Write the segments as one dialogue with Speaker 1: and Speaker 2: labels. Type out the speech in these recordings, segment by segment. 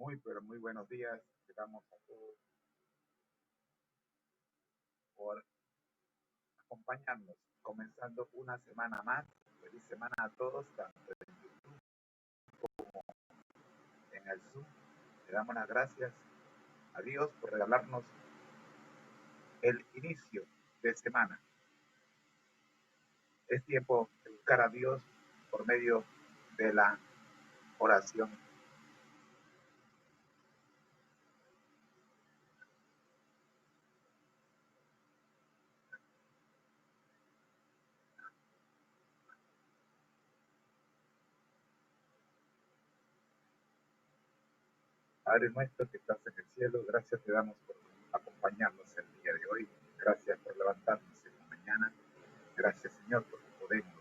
Speaker 1: Pero muy buenos días. Le damos a todos por acompañarnos, comenzando una semana más. Feliz semana a todos, tanto en YouTube como en el Zoom. Le damos las gracias a Dios por regalarnos el inicio de semana. Es tiempo de buscar a Dios por medio de la oración. Padre nuestro que estás en el cielo, gracias te damos por acompañarnos el día de hoy. Gracias por levantarnos en la mañana. Gracias, Señor, porque podemos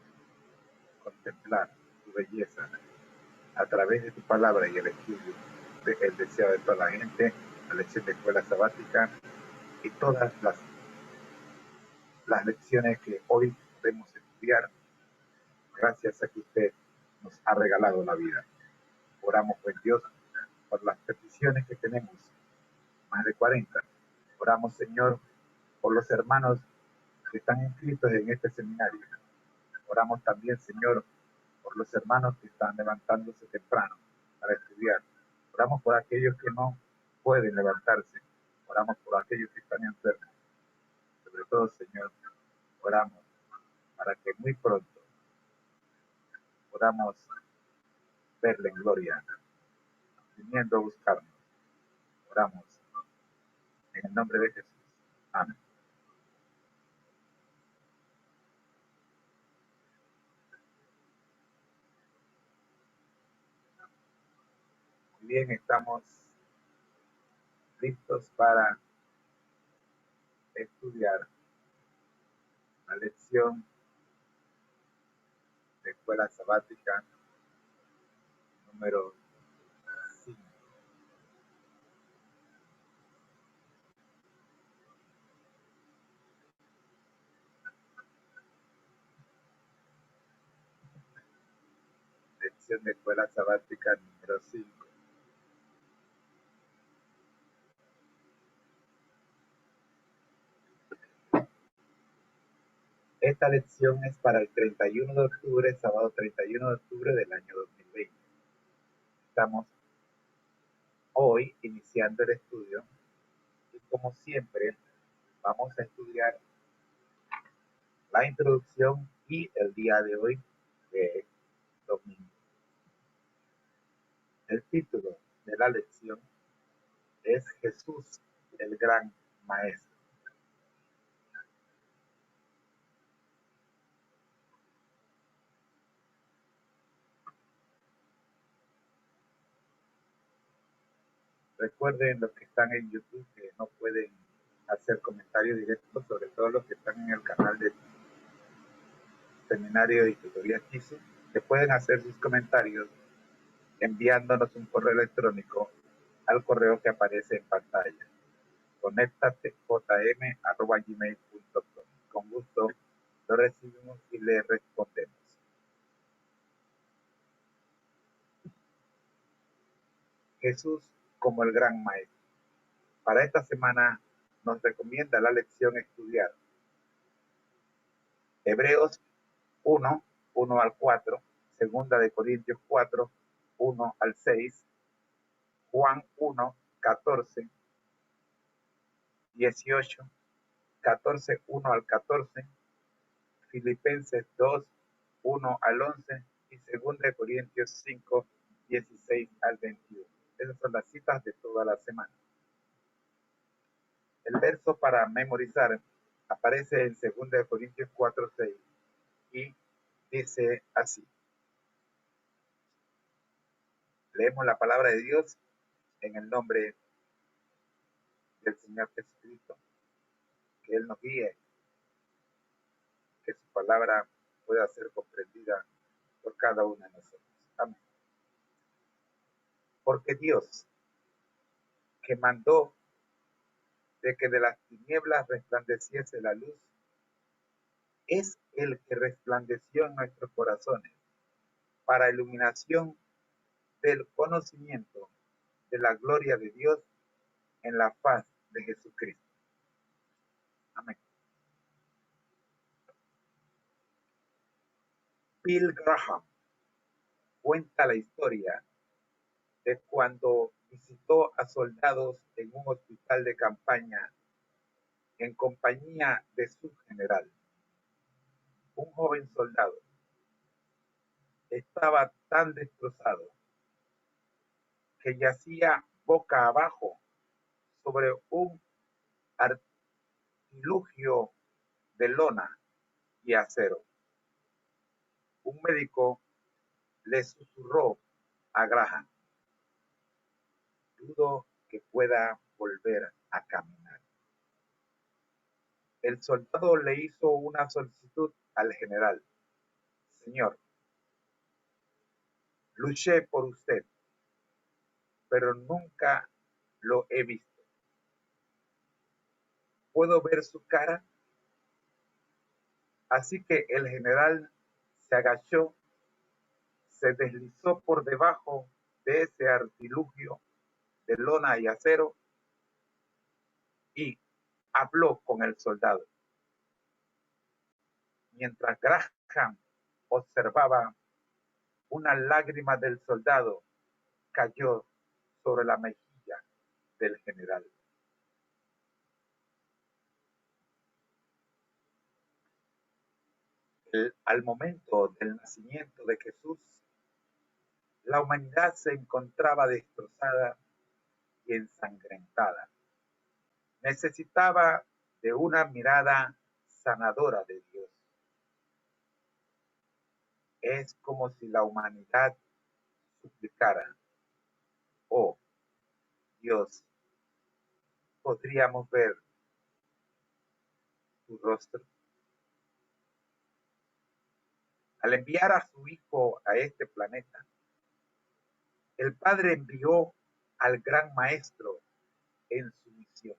Speaker 1: contemplar tu belleza a través de tu palabra y el estudio del deseo de toda la gente, la lección de escuela sabática y todas las lecciones que hoy podemos estudiar gracias a que usted nos ha regalado la vida. Oramos, buen Dios, por las peticiones que tenemos, más de 40. Oramos, Señor, por los hermanos que están inscritos en este seminario. Oramos también, Señor, por los hermanos que están levantándose temprano para estudiar. Oramos por aquellos que no pueden levantarse. Oramos por aquellos que están enfermos. Sobre todo, Señor, oramos para que muy pronto podamos verle en gloria, viniendo a buscarnos. Oramos en el nombre de Jesús. Amén. Muy bien, estamos listos para estudiar la lección de escuela sabática número 5. Lección de escuela sabática número 5. Esta lección es para el 31 de octubre, sábado 31 de octubre del año 2020. Estamos hoy iniciando el estudio y como siempre vamos a estudiar la introducción y el día de hoy de domingo. El título de la lección es Jesús, el gran maestro. Recuerden los que están en YouTube que no pueden hacer comentarios directos, sobre todo los que están en el canal de Seminario y Tutoría Chisu, que pueden hacer sus comentarios enviándonos un correo electrónico al correo que aparece en pantalla. conéctatejm@gmail.com. Con gusto lo recibimos y le respondemos. Jesús como el gran maestro. Para esta semana nos recomienda la lección estudiar Hebreos 1, 1 al 4, Segunda de Corintios 4, 1 al 6, Juan 1, 14, 18, 14, 1 al 14, Filipenses 2, 1 al 11 y Segunda de Corintios 5, 16 al 21. Esas son las citas de toda la semana. El verso para memorizar aparece en Segunda de Corintios 4, 6 y dice así. Leemos la palabra de Dios en el nombre del Señor Jesucristo. Que Él nos guíe, que su palabra pueda ser comprendida por cada uno de nosotros. Amén. Porque Dios, que mandó de que de las tinieblas resplandeciese la luz, es el que resplandeció en nuestros corazones para iluminación del conocimiento de la gloria de Dios en la faz de Jesucristo. Amén. Bill Graham cuenta la historia de cuando visitó a soldados en un hospital de campaña en compañía de su general. Un joven soldado estaba tan destrozado que yacía boca abajo sobre un artilugio de lona y acero. Un médico le susurró a Graham: dudo que pueda volver a caminar. El soldado le hizo una solicitud al general: señor, luché por usted, pero nunca lo he visto. ¿Puedo ver su cara? Así que el general se agachó, se deslizó por debajo de ese artilugio de lona y acero y habló con el soldado. Mientras Graham observaba, una lágrima del soldado cayó sobre la mejilla del general. Al momento del nacimiento de Jesús, la humanidad se encontraba destrozada y ensangrentada. Necesitaba de una mirada sanadora de Dios. Es como si la humanidad suplicara: oh Dios, ¿podríamos ver tu rostro? Al enviar a su Hijo a este planeta, el Padre envió al Gran Maestro en su misión: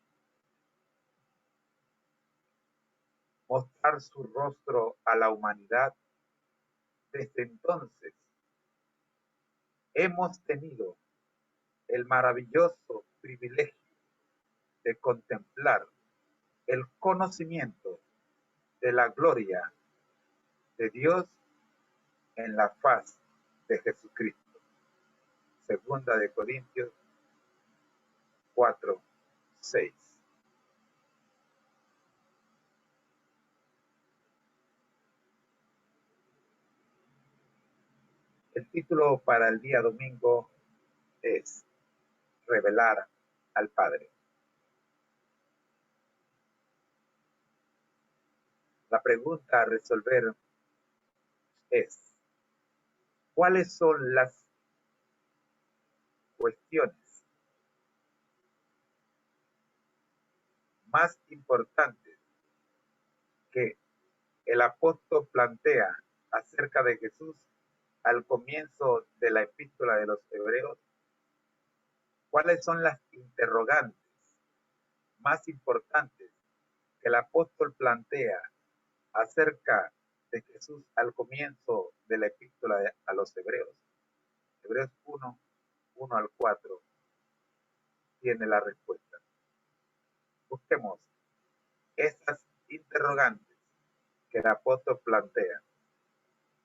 Speaker 1: mostrar su rostro a la humanidad. Desde entonces, hemos tenido el maravilloso privilegio de contemplar el conocimiento de la gloria de Dios en la faz de Jesucristo. Segunda de Corintios 4:6. El título para el día domingo es Revelar al Padre. La pregunta a resolver es: ¿cuáles son las cuestiones más importantes que el apóstol plantea acerca de Jesús al comienzo de la epístola de los Hebreos? ¿Cuáles son las interrogantes más importantes que el apóstol plantea acerca de Jesús al comienzo de la epístola a los Hebreos? Hebreos 1 al 4 tiene la respuesta. Busquemos estas interrogantes que el apóstol plantea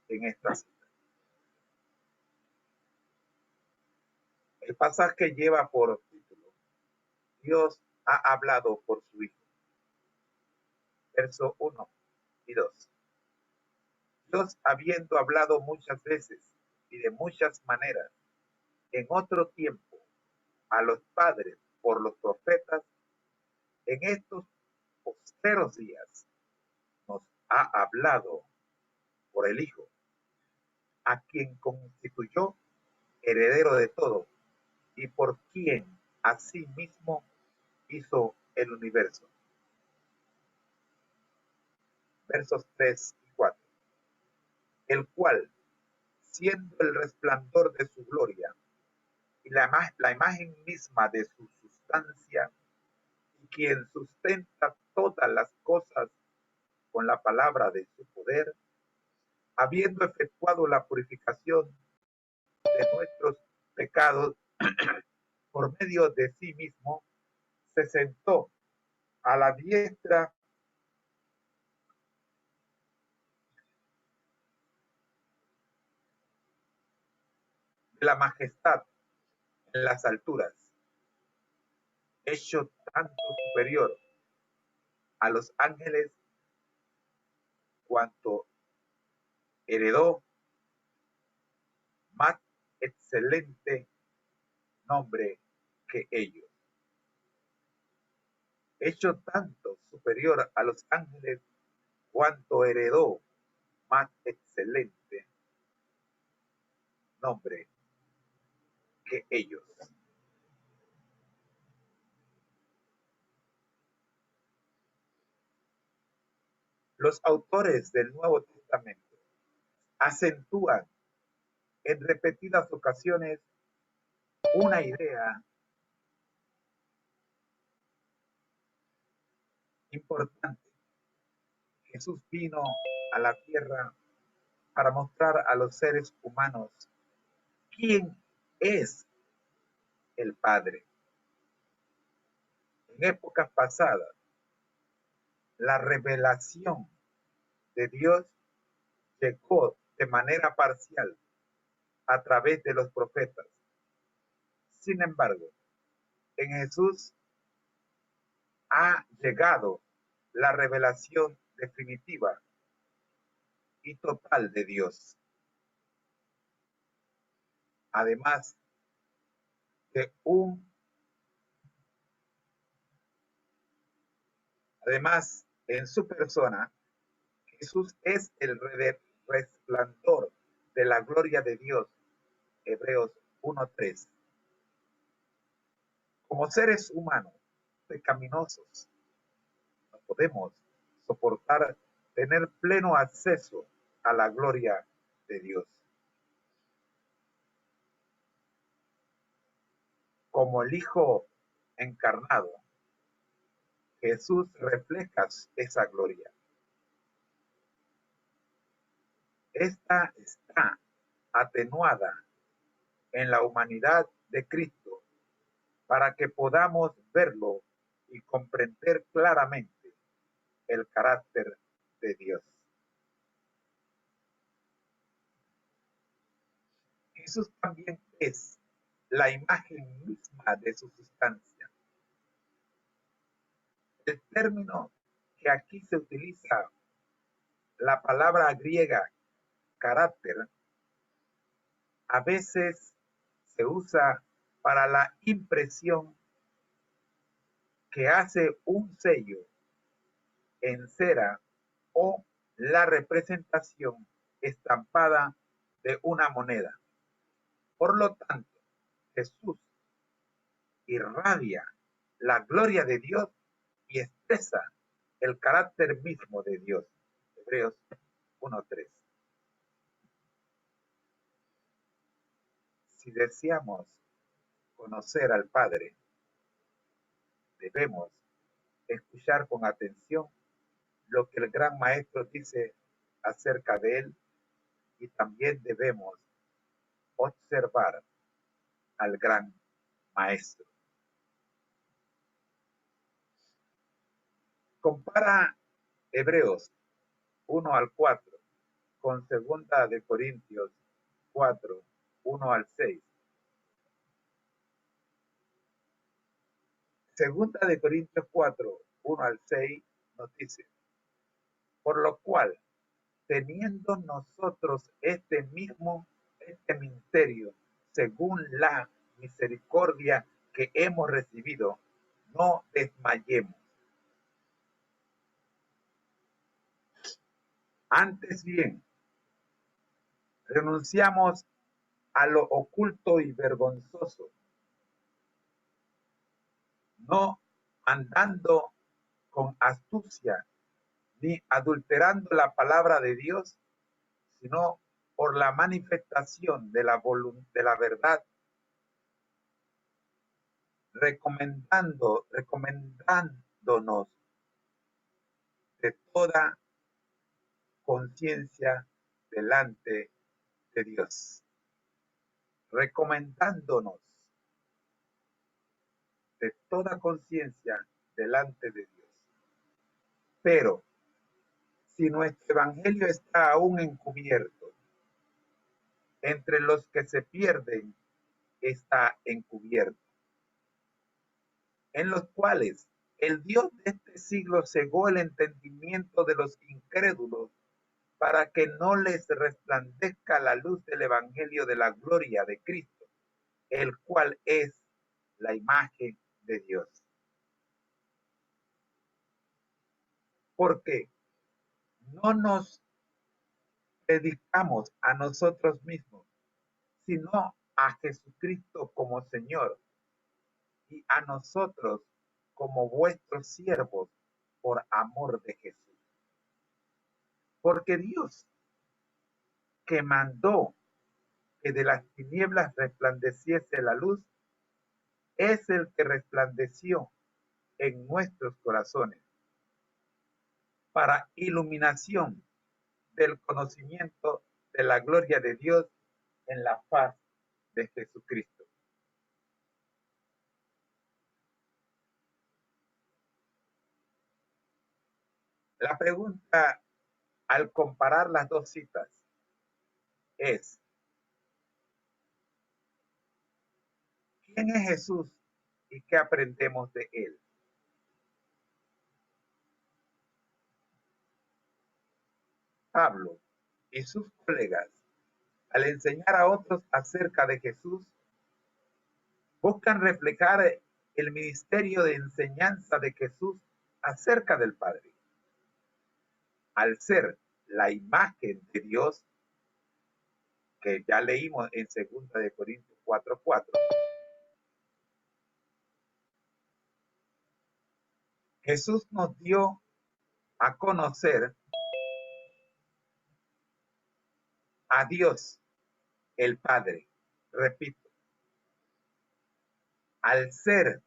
Speaker 1: en esta cita. El pasaje lleva por título: Dios ha hablado por su Hijo. Verso 1 y 2. Dios, habiendo hablado muchas veces y de muchas maneras en otro tiempo a los padres por los profetas, en estos postreros días nos ha hablado por el Hijo, a quien constituyó heredero de todo y por quien asimismo hizo el universo. Versos 3 y 4. El cual, siendo el resplandor de su gloria y la imagen misma de su sustancia, y quien sustenta todas las cosas con la palabra de su poder, habiendo efectuado la purificación de nuestros pecados, por medio de sí mismo, se sentó a la diestra de la majestad en las alturas, hecho tanto superior a los ángeles cuanto heredó más excelente nombre que ellos. Hecho tanto superior a los ángeles cuanto heredó más excelente nombre que ellos. Los autores del Nuevo Testamento acentúan en repetidas ocasiones una idea importante. Jesús vino a la tierra para mostrar a los seres humanos quién es el Padre. En épocas pasadas, la revelación de Dios llegó de manera parcial a través de los profetas. Sin embargo, en Jesús ha llegado la revelación definitiva y total de Dios. Además de además, en su persona, Jesús es el resplandor de la gloria de Dios. Hebreos 1:3. Como seres humanos pecaminosos, no podemos soportar tener pleno acceso a la gloria de Dios. Como el Hijo encarnado, Jesús refleja esa gloria. Esta está atenuada en la humanidad de Cristo para que podamos verlo y comprender claramente el carácter de Dios. Jesús también es la imagen misma de su sustancia. El término que aquí se utiliza, la palabra griega carácter, a veces se usa para la impresión que hace un sello en cera o la representación estampada de una moneda. Por lo tanto, Jesús irradia la gloria de Dios y expresa el carácter mismo de Dios. Hebreos 1:3. Si deseamos conocer al Padre, debemos escuchar con atención lo que el gran maestro dice acerca de él y también debemos observar al gran maestro. Compara Hebreos 1:4 con 2 de Corintios 4, 1-6. Segunda de Corintios 4, 1-6 nos dice: por lo cual, teniendo nosotros este ministerio, según la misericordia que hemos recibido, no desmayemos. Antes bien, renunciamos a lo oculto y vergonzoso, no andando con astucia ni adulterando la palabra de Dios, sino por la manifestación de la verdad, recomendándonos de toda conciencia delante de Dios. Recomendándonos de toda conciencia delante de Dios. Pero si nuestro evangelio está aún encubierto, entre los que se pierden está encubierto, en los cuales el Dios de este siglo cegó el entendimiento de los incrédulos para que no les resplandezca la luz del evangelio de la gloria de Cristo, el cual es la imagen de Dios. Porque no nos predicamos a nosotros mismos, sino a Jesucristo como Señor y a nosotros como vuestros siervos por amor de Jesús. Porque Dios, que mandó que de las tinieblas resplandeciese la luz, es el que resplandeció en nuestros corazones para iluminación del conocimiento de la gloria de Dios en la faz de Jesucristo. La pregunta al comparar las dos citas es: ¿quién es Jesús y qué aprendemos de él? Pablo y sus colegas, al enseñar a otros acerca de Jesús, buscan reflejar el ministerio de enseñanza de Jesús acerca del Padre. Al ser la imagen de Dios, que ya leímos en 2 de Corintios 4:4, Jesús nos dio a conocer a Dios, el Padre. Repito, al ser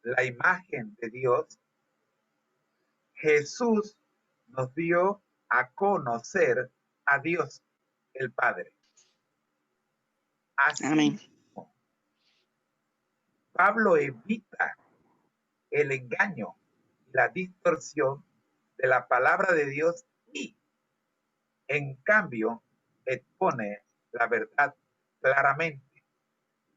Speaker 1: la imagen de Dios, Jesús nos dio a conocer a Dios, el Padre. Así,
Speaker 2: Amén.
Speaker 1: Pablo evita el engaño y la distorsión de la palabra de Dios y, en cambio, expone la verdad claramente.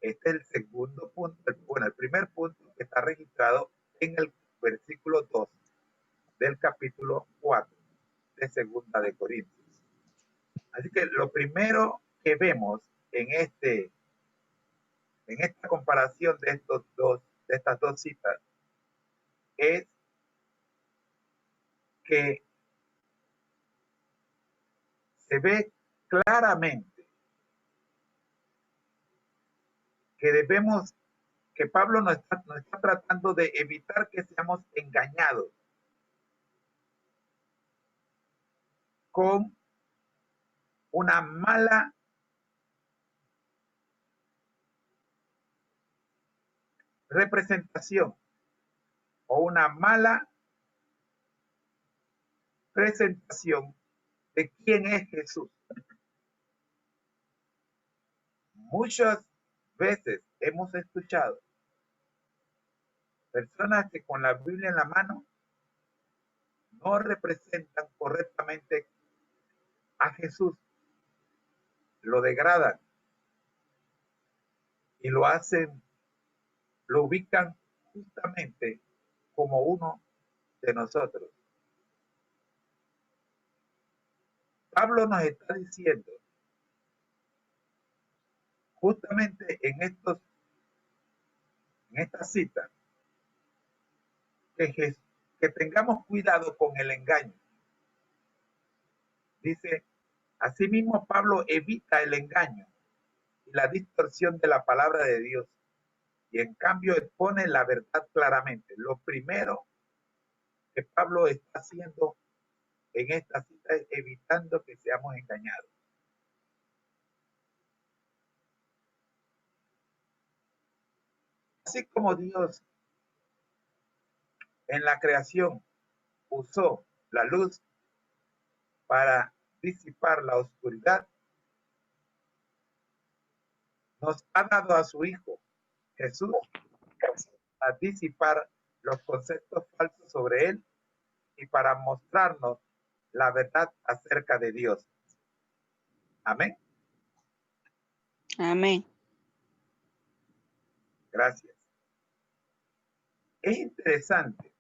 Speaker 1: Este es el segundo punto, el primer punto que está registrado en el versículo 2 del capítulo 4 de 2 de Corintios. Así que lo primero que vemos en esta comparación de estas dos citas es que se ve claramente que Pablo nos está tratando de evitar que seamos engañados con una mala representación o una mala presentación de quién es Jesús. Muchas veces hemos escuchado personas que con la Biblia en la mano no representan correctamente a Jesús, lo degradan y lo ubican justamente como uno de nosotros. Pablo nos está diciendo justamente en esta cita que tengamos cuidado con el engaño. Dice, asimismo Pablo evita el engaño y la distorsión de la palabra de Dios y en cambio expone la verdad claramente. Lo primero que Pablo está haciendo en esta cita es evitando que seamos engañados. Así como Dios en la creación usó la luz para disipar la oscuridad, nos ha dado a su Hijo Jesús a disipar los conceptos falsos sobre él y para mostrarnos la verdad acerca de Dios. Amén.
Speaker 2: Amén.
Speaker 1: Gracias. Es interesante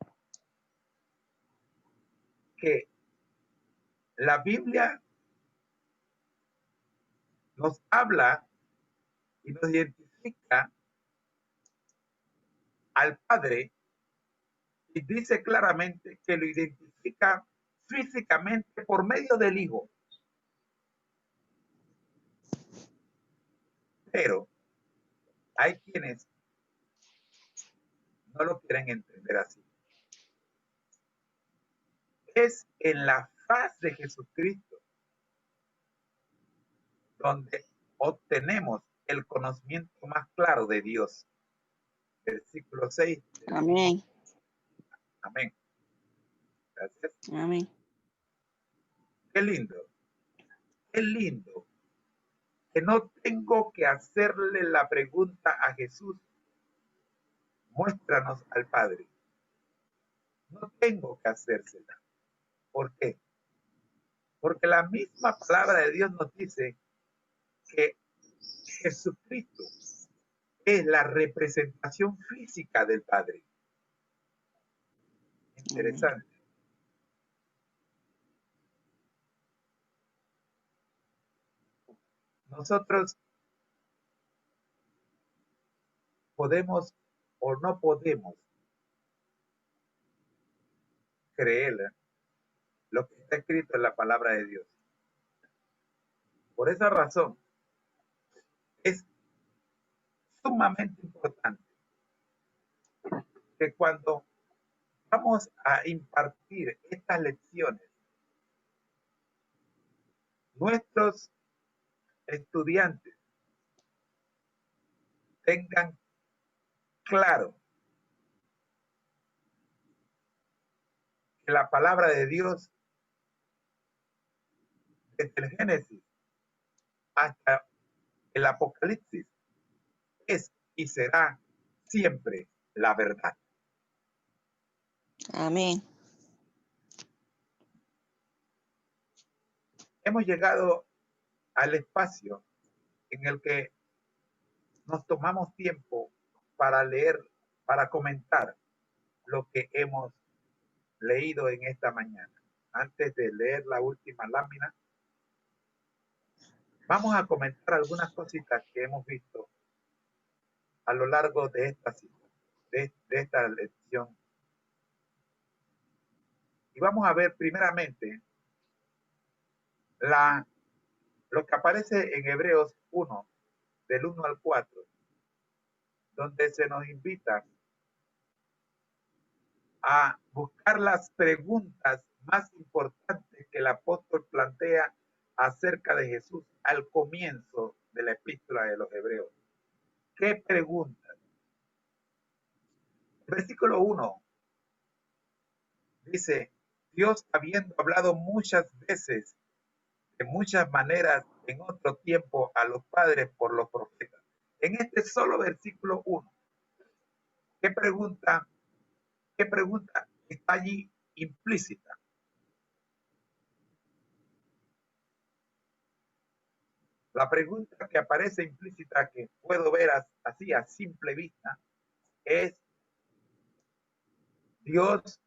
Speaker 1: que la Biblia nos habla y nos identifica al Padre y dice claramente que lo identifica físicamente por medio del Hijo. Pero hay quienes no lo quieren entender así. Es en la faz de Jesucristo donde obtenemos el conocimiento más claro de Dios. Versículo 6.
Speaker 2: Amén.
Speaker 1: Amén. Gracias.
Speaker 2: Amén.
Speaker 1: Qué lindo. Qué lindo que no tengo que hacerle la pregunta a Jesús, muéstranos al Padre. No tengo que hacérsela. ¿Por qué? Porque la misma palabra de Dios nos dice que Jesucristo es la representación física del Padre. Interesante. Nosotros podemos o no podemos creer lo que está escrito en la palabra de Dios. Por esa razón, es sumamente importante que cuando vamos a impartir estas lecciones, nuestros estudiantes tengan claro que la palabra de Dios, desde el Génesis hasta el Apocalipsis, es y será siempre la verdad.
Speaker 2: Amén.
Speaker 1: Hemos llegado al espacio en el que nos tomamos tiempo para leer, para comentar lo que hemos leído en esta mañana. Antes de leer la última lámina, vamos a comentar algunas cositas que hemos visto a lo largo de esta cita, de esta lección. Y vamos a ver primeramente lo que aparece en Hebreos 1, del 1 al 4, donde se nos invita a buscar las preguntas más importantes que el apóstol plantea acerca de Jesús al comienzo de la epístola de los Hebreos. ¿Qué preguntas? El versículo 1 dice, Dios habiendo hablado muchas veces, de muchas maneras, en otro tiempo a los padres por los profetas. En este solo versículo 1, ¿qué pregunta está allí implícita? La pregunta que aparece implícita, que puedo ver así a simple vista, es: Dios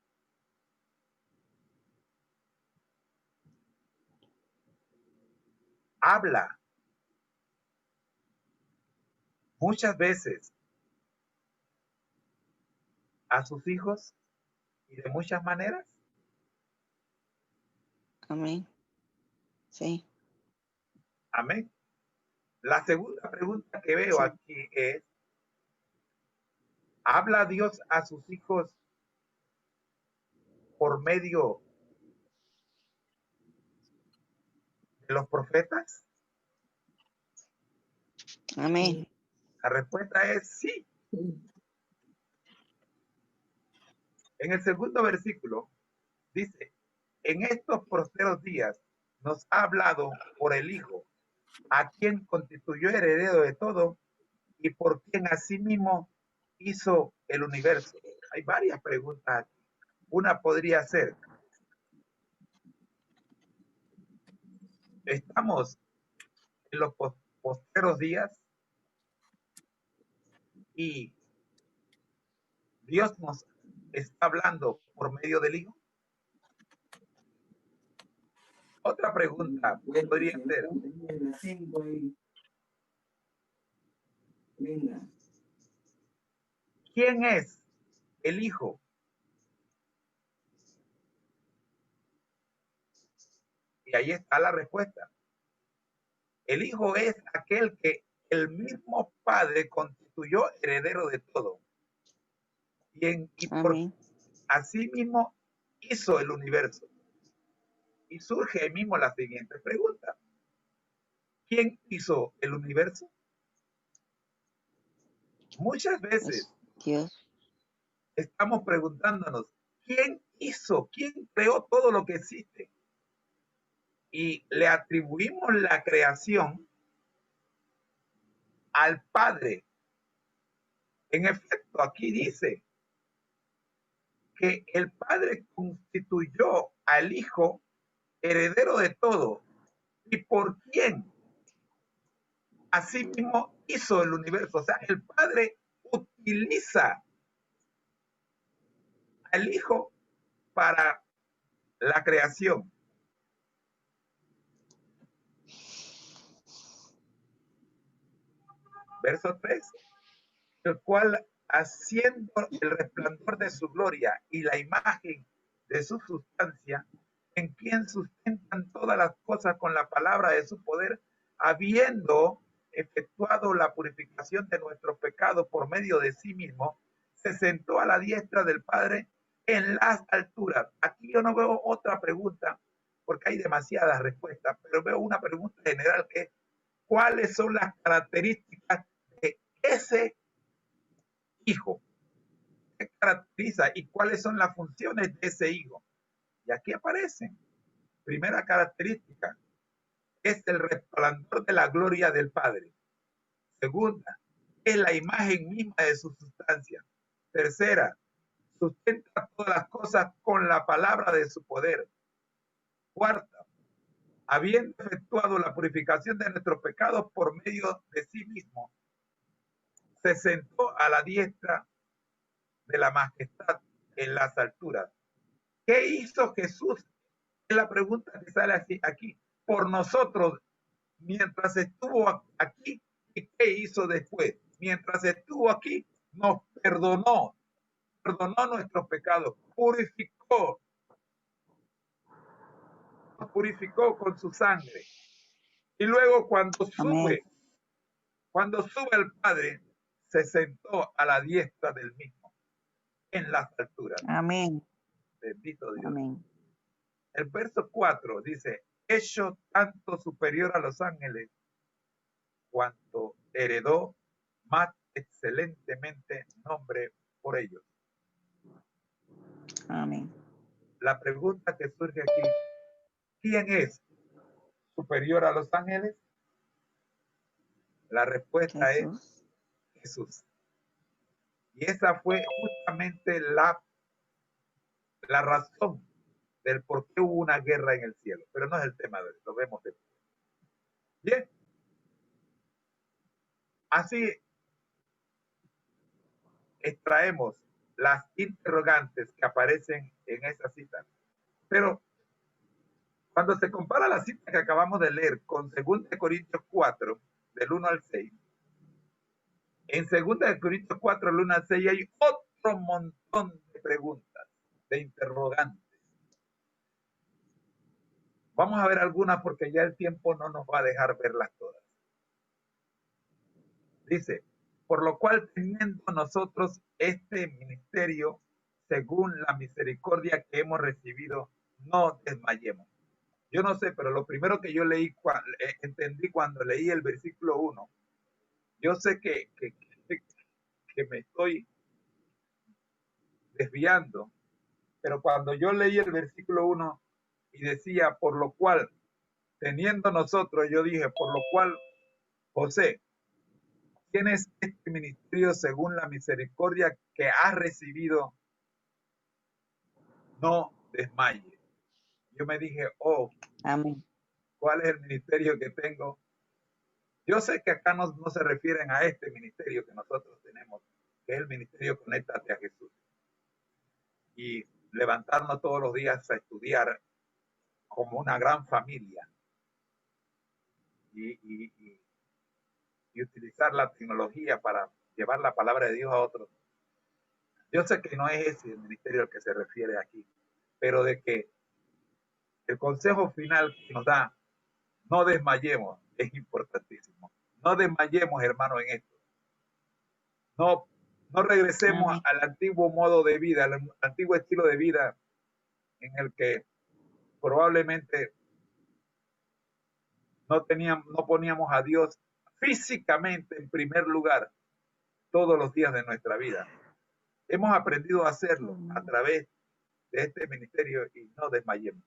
Speaker 1: habla muchas veces a sus hijos y de muchas maneras.
Speaker 2: Amén. Sí.
Speaker 1: Amén. La segunda pregunta que veo
Speaker 2: Sí.
Speaker 1: aquí es: ¿habla Dios a sus hijos por medio de los profetas?
Speaker 2: Amén.
Speaker 1: La respuesta es sí. En el segundo versículo dice, en estos postreros días nos ha hablado por el Hijo, a quien constituyó heredero de todo y por quien asimismo hizo el universo. Hay varias preguntas aquí. Una podría ser, ¿estamos en los posteros días y Dios nos está hablando por medio del Hijo? Otra pregunta podría ser, ¿quién es el Hijo? Y ahí está la respuesta. El Hijo es aquel que el mismo Padre constituyó heredero de todo. Y por
Speaker 2: Amén.
Speaker 1: así mismo hizo el universo. Y surge ahí mismo la siguiente pregunta. ¿Quién hizo el universo? Muchas veces
Speaker 2: Es Dios.
Speaker 1: estamos preguntándonos, ¿quién hizo, quién creó todo lo que existe? Y le atribuimos la creación al Padre. En efecto, aquí dice que el Padre constituyó al Hijo heredero de todo. ¿Y por quién? Asimismo hizo el universo. O sea, el Padre utiliza al Hijo para la creación. Verso 3. El cual, haciendo el resplandor de su gloria y la imagen de su sustancia, en quien sustentan todas las cosas con la palabra de su poder, habiendo efectuado la purificación de nuestros pecados por medio de sí mismo, se sentó a la diestra del Padre en las alturas. Aquí yo no veo otra pregunta, porque hay demasiadas respuestas, pero veo una pregunta general que es, ¿cuáles son las características de ese Hijo? ¿Qué caracteriza y cuáles son las funciones de ese Hijo? Y aquí aparecen. Primera característica es el resplandor de la gloria del Padre. Segunda, es la imagen misma de su sustancia. Tercera, sustenta todas las cosas con la palabra de su poder. Cuarta, habiendo efectuado la purificación de nuestros pecados por medio de sí mismo, se sentó a la diestra de la majestad en las alturas. ¿Qué hizo Jesús? Es la pregunta que sale así, aquí. Por nosotros, mientras estuvo aquí, ¿y qué hizo después? Mientras estuvo aquí, nos perdonó nuestros pecados, nos purificó con su sangre. Y luego
Speaker 2: Amén.
Speaker 1: cuando sube el Padre, se sentó a la diestra del mismo, en las alturas.
Speaker 2: Amén.
Speaker 1: Bendito Dios.
Speaker 2: Amén.
Speaker 1: El verso 4 dice, hecho tanto superior a los ángeles, cuanto heredó más excelentemente nombre por ellos.
Speaker 2: Amén.
Speaker 1: La pregunta que surge aquí, ¿quién es superior a los ángeles? La respuesta es
Speaker 2: Jesús.
Speaker 1: Jesús. Y esa fue justamente la razón del por qué hubo una guerra en el cielo. Pero no es el tema de hoy, lo vemos después. Bien, así extraemos las interrogantes que aparecen en esa cita. Pero cuando se compara la cita que acabamos de leer con 2 Corintios 4, del 1 al 6, en 2 Corintios 4, del 1 al 6 hay otro montón de preguntas, de interrogantes. Vamos a ver algunas porque ya el tiempo no nos va a dejar verlas todas. Dice, por lo cual teniendo nosotros este ministerio, según la misericordia que hemos recibido, no desmayemos. Yo no sé, pero lo primero que yo entendí cuando leí el versículo 1, yo sé que me estoy desviando, pero cuando yo leí el versículo 1 y decía, por lo cual, teniendo nosotros, yo dije, por lo cual José tienes este ministerio según la misericordia que has recibido, no desmayes. Yo me dije, oh,
Speaker 2: Amén.
Speaker 1: ¿cuál es el ministerio que tengo? Yo sé que acá no se refieren a este ministerio que nosotros tenemos, que es el ministerio Conéctate a Jesús. Y levantarnos todos los días a estudiar como una gran familia y utilizar la tecnología para llevar la palabra de Dios a otros. Yo sé que no es ese el ministerio al que se refiere aquí, pero de que el consejo final que nos da, no desmayemos, es importantísimo. No desmayemos, hermano, en esto. No regresemos
Speaker 2: Amén.
Speaker 1: al antiguo modo de vida, al antiguo estilo de vida en el que probablemente no poníamos a Dios físicamente en primer lugar todos los días de nuestra vida. Hemos aprendido a hacerlo a través de este ministerio y no desmayemos.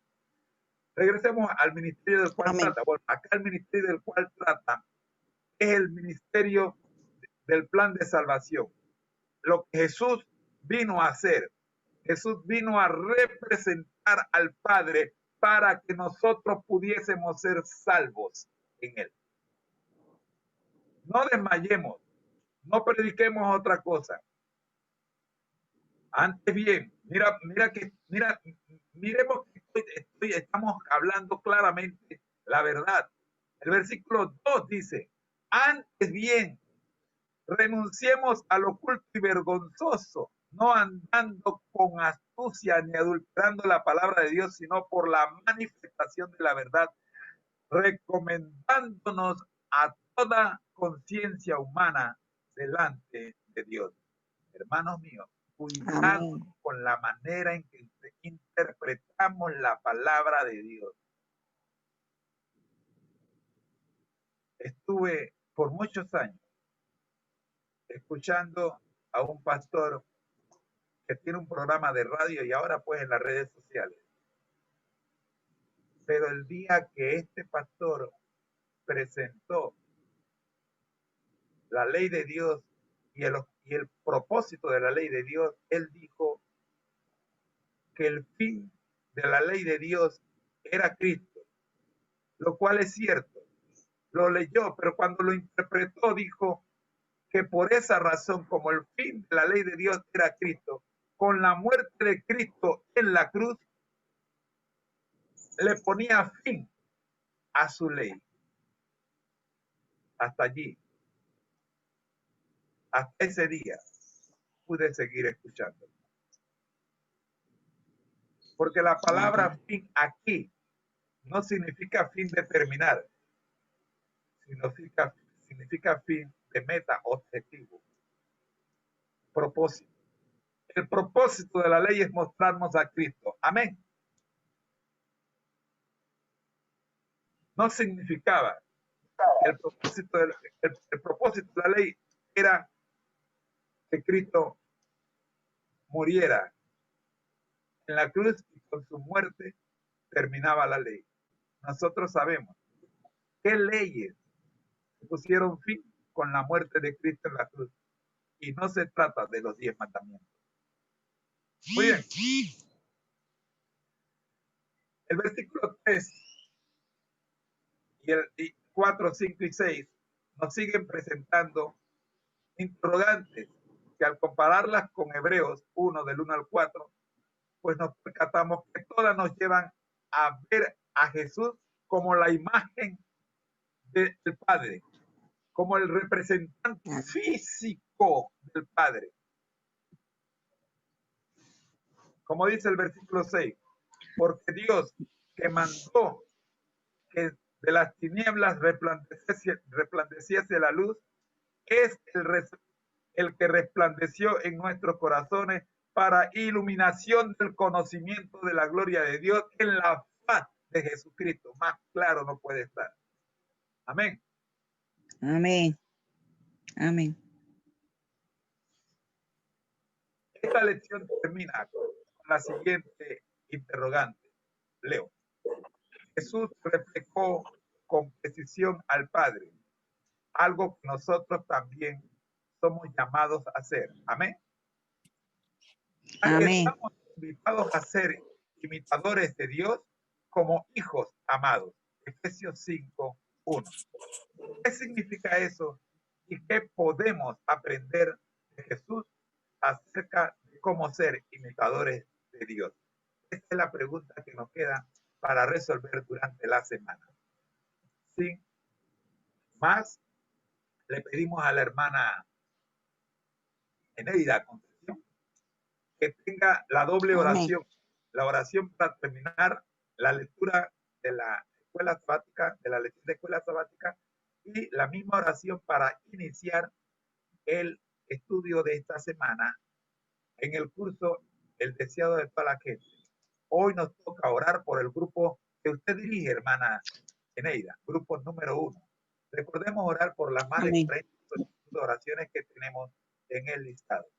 Speaker 1: Regresemos al ministerio del cual
Speaker 2: Amén.
Speaker 1: trata. Bueno, acá el ministerio del cual trata es el ministerio del plan de salvación. Lo que Jesús vino a hacer. Jesús vino a representar al Padre para que nosotros pudiésemos ser salvos en Él. No desmayemos, no prediquemos otra cosa. Antes bien, miremos que estamos hablando claramente la verdad. El versículo 2 dice, antes bien, renunciemos al oculto y vergonzoso, no andando con astucia ni adulterando la palabra de Dios, sino por la manifestación de la verdad, recomendándonos a toda conciencia humana delante de Dios. Hermanos míos, cuidado
Speaker 2: Amén.
Speaker 1: con la manera en que interpretamos la palabra de Dios. Estuve por muchos años escuchando a un pastor que tiene un programa de radio y ahora pues en las redes sociales. Pero el día que este pastor presentó la ley de Dios y el propósito de la ley de Dios, él dijo que el fin de la ley de Dios era Cristo, lo cual es cierto. Lo leyó, pero cuando lo interpretó dijo que por esa razón, como el fin de la ley de Dios era Cristo, con la muerte de Cristo en la cruz, le ponía fin a su ley. Hasta allí, hasta ese día, pude seguir escuchando. Porque la palabra fin aquí no significa fin de terminar, significa fin de meta, objetivo, propósito. El propósito de la ley es mostrarnos a Cristo. Amén. No significaba que el propósito de la ley era que Cristo muriera en la cruz y con su muerte terminaba la ley. Nosotros sabemos qué leyes pusieron fin con la muerte de Cristo en la cruz. Y no se trata de los 10 mandamientos. Muy bien. El versículo 3 y 4, 5 y 6 nos siguen presentando interrogantes que al compararlas con Hebreos 1 del 1 al 4, pues nos percatamos que todas nos llevan a ver a Jesús como la imagen del Padre, como el representante físico del Padre. Como dice el versículo 6, porque Dios que mandó que de las tinieblas resplandeciese la luz, es el que resplandeció en nuestros corazones para iluminación del conocimiento de la gloria de Dios en la faz de Jesucristo. Más claro no puede estar. Amén.
Speaker 2: Amén. Amén.
Speaker 1: Esta lección termina con la siguiente interrogante. Leo. Jesús reflejó con precisión al Padre. algo que nosotros también somos llamados a hacer. Amén.
Speaker 2: Amén.
Speaker 1: Estamos invitados a ser imitadores de Dios como hijos amados. Efesios 5:1. ¿Qué significa eso? ¿Y qué podemos aprender de Jesús acerca de cómo ser imitadores de Dios? Esta es la pregunta que nos queda para resolver durante la semana. Sin más, le pedimos a la hermana Eneida Concepción que tenga la doble
Speaker 2: Amén.
Speaker 1: oración, la oración para terminar la lectura de la escuela sabática, de la lección de escuela sabática, y la misma oración para iniciar el estudio de esta semana en el curso El deseado de toda la gente. Hoy nos toca orar por el grupo que usted dirige, hermana Eneida, grupo número 1. Recordemos orar por las más de
Speaker 2: Amén.
Speaker 1: 40 oraciones que tenemos en el listado.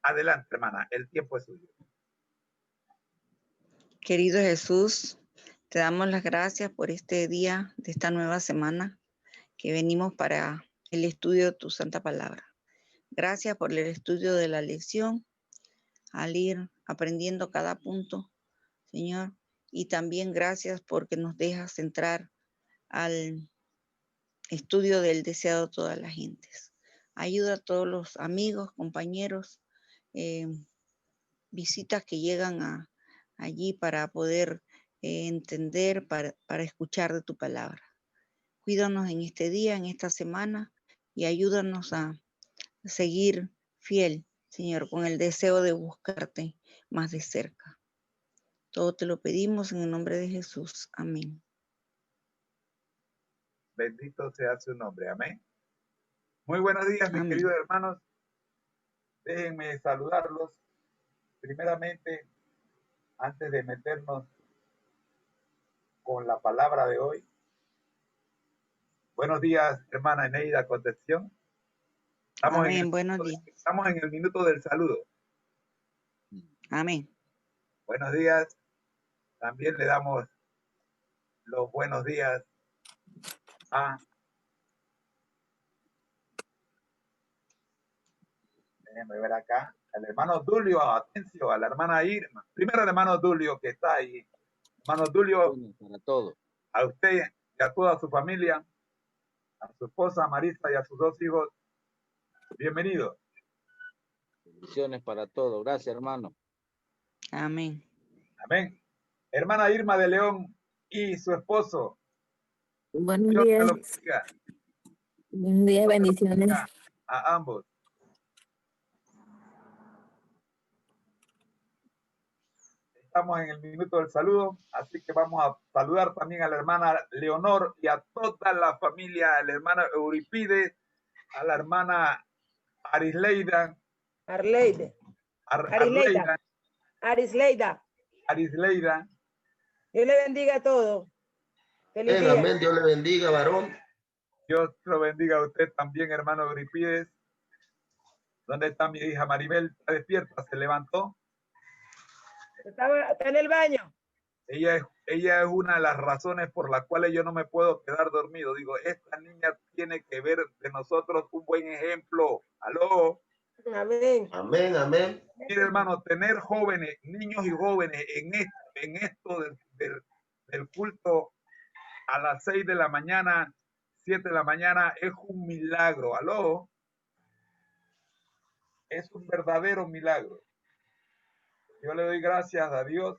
Speaker 1: Adelante, hermana, el tiempo es suyo.
Speaker 2: Querido Jesús, te damos las gracias por este día de esta nueva semana que venimos para el estudio de tu santa palabra. Gracias por el estudio de la lección, al ir aprendiendo cada punto, Señor. Y también gracias porque nos dejas entrar al estudio del deseado de todas las gentes. Ayuda a todos los amigos, compañeros, visitas que llegan allí para poder entender, para escuchar de tu palabra. Cuídanos en este día, en esta semana, y ayúdanos a seguir fiel, Señor, con el deseo de buscarte más de cerca. Todo te lo pedimos en el nombre de Jesús. Amén.
Speaker 1: Bendito sea su nombre. Amén. Muy buenos días, mis
Speaker 2: Amén.
Speaker 1: queridos hermanos. Déjenme saludarlos. Primeramente, antes de meternos con la palabra de hoy. Buenos días, hermana Eneida Concepción.
Speaker 2: Amén. Buenos días.
Speaker 1: Estamos en el minuto del saludo.
Speaker 2: Amén.
Speaker 1: Buenos días. También le damos los buenos días a... Déjenme ver acá. Al hermano Dulio, atención, a la hermana Irma. Primero el hermano Dulio que está ahí. Hermano Dulio,
Speaker 3: para todo.
Speaker 1: A usted y a toda su familia, a su esposa Marisa y a sus 2 hijos, bienvenido.
Speaker 3: Bendiciones para todos. Gracias, hermano.
Speaker 2: Amén.
Speaker 1: Amén. Hermana Irma de León y su esposo.
Speaker 4: Buenos
Speaker 1: Dios
Speaker 4: días.
Speaker 1: te lo bendiga.
Speaker 4: Buenos días, bendiciones.
Speaker 1: A ambos. Estamos en el minuto del saludo, así que vamos a saludar también a la hermana Leonor y a toda la familia, a la hermana Euripides, a la hermana Arisleida. Arisleida.
Speaker 5: Dios le bendiga a todos. Feliz día.
Speaker 6: Amén, Dios le bendiga, varón.
Speaker 1: Dios lo bendiga a usted también, hermano Euripides. ¿Dónde está mi hija Maribel? ¿Está despierta? ¿Se levantó?
Speaker 5: Está en el baño.
Speaker 1: Ella es una de las razones por las cuales yo no me puedo quedar dormido. Digo, esta niña tiene que ver de nosotros un buen ejemplo. ¿Aló?
Speaker 5: Amén.
Speaker 6: Amén, amén.
Speaker 1: Mire, hermano, tener jóvenes, niños y jóvenes en esto del culto a las 6 de la mañana, 7 de la mañana, es un milagro. ¿Aló? Es un verdadero milagro. Yo le doy gracias a Dios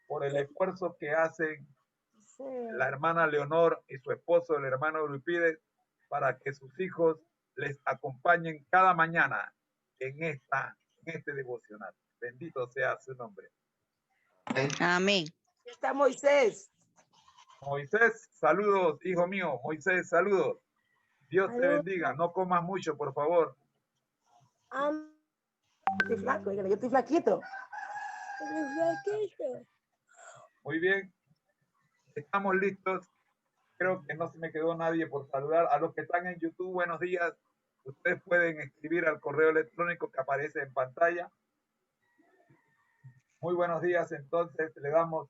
Speaker 1: por el esfuerzo que hacen la hermana Leonor y su esposo, el hermano Euripides, para que sus hijos les acompañen cada mañana en este devocional. Bendito sea su nombre.
Speaker 2: Amén.
Speaker 5: Aquí está Moisés.
Speaker 1: Moisés, saludos, hijo mío. Moisés, saludos. Dios te
Speaker 5: Saludos.
Speaker 1: bendiga. No comas mucho, por favor.
Speaker 5: Estoy flaco, yo estoy flaquito.
Speaker 1: Muy bien. Estamos listos. Creo que no se me quedó nadie por saludar. A los que están en YouTube, buenos días. Ustedes pueden escribir al correo electrónico que aparece en pantalla. Muy buenos días. Entonces le damos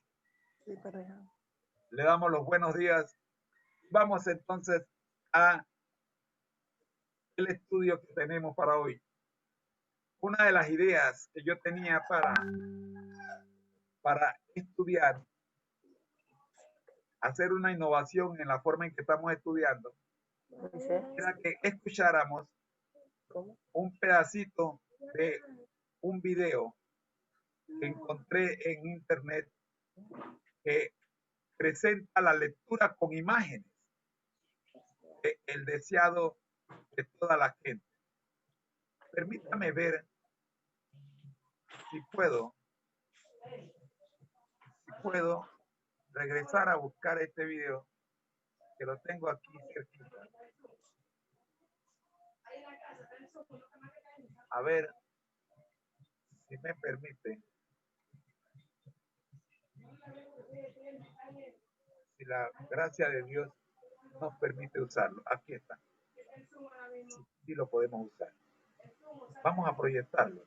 Speaker 1: los buenos días. Vamos entonces a el estudio que tenemos para hoy. Una de las ideas que yo tenía para estudiar, hacer una innovación en la forma en que estamos estudiando, era que escucháramos un pedacito de un video que encontré en internet que presenta la lectura con imágenes del deseado de toda la gente. Permítame ver si puedo regresar a buscar este video, que lo tengo aquí cerquita. A ver si me permite. Si la gracia de Dios nos permite usarlo. Aquí está. Sí lo podemos usar. Vamos a proyectarlo.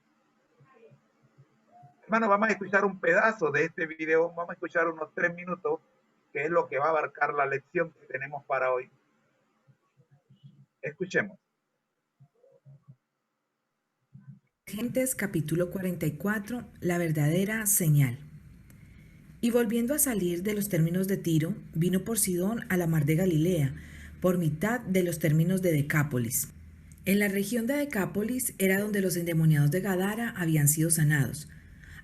Speaker 1: Hermano, vamos a escuchar un pedazo de este video. Vamos a escuchar unos 3 minutos, que es lo que va a abarcar la lección que tenemos para hoy. Escuchemos.
Speaker 7: Gentes, capítulo 44, la verdadera señal. Y volviendo a salir de los términos de Tiro, vino por Sidón a la mar de Galilea, por mitad de los términos de Decápolis. En la región de Decápolis era donde los endemoniados de Gadara habían sido sanados.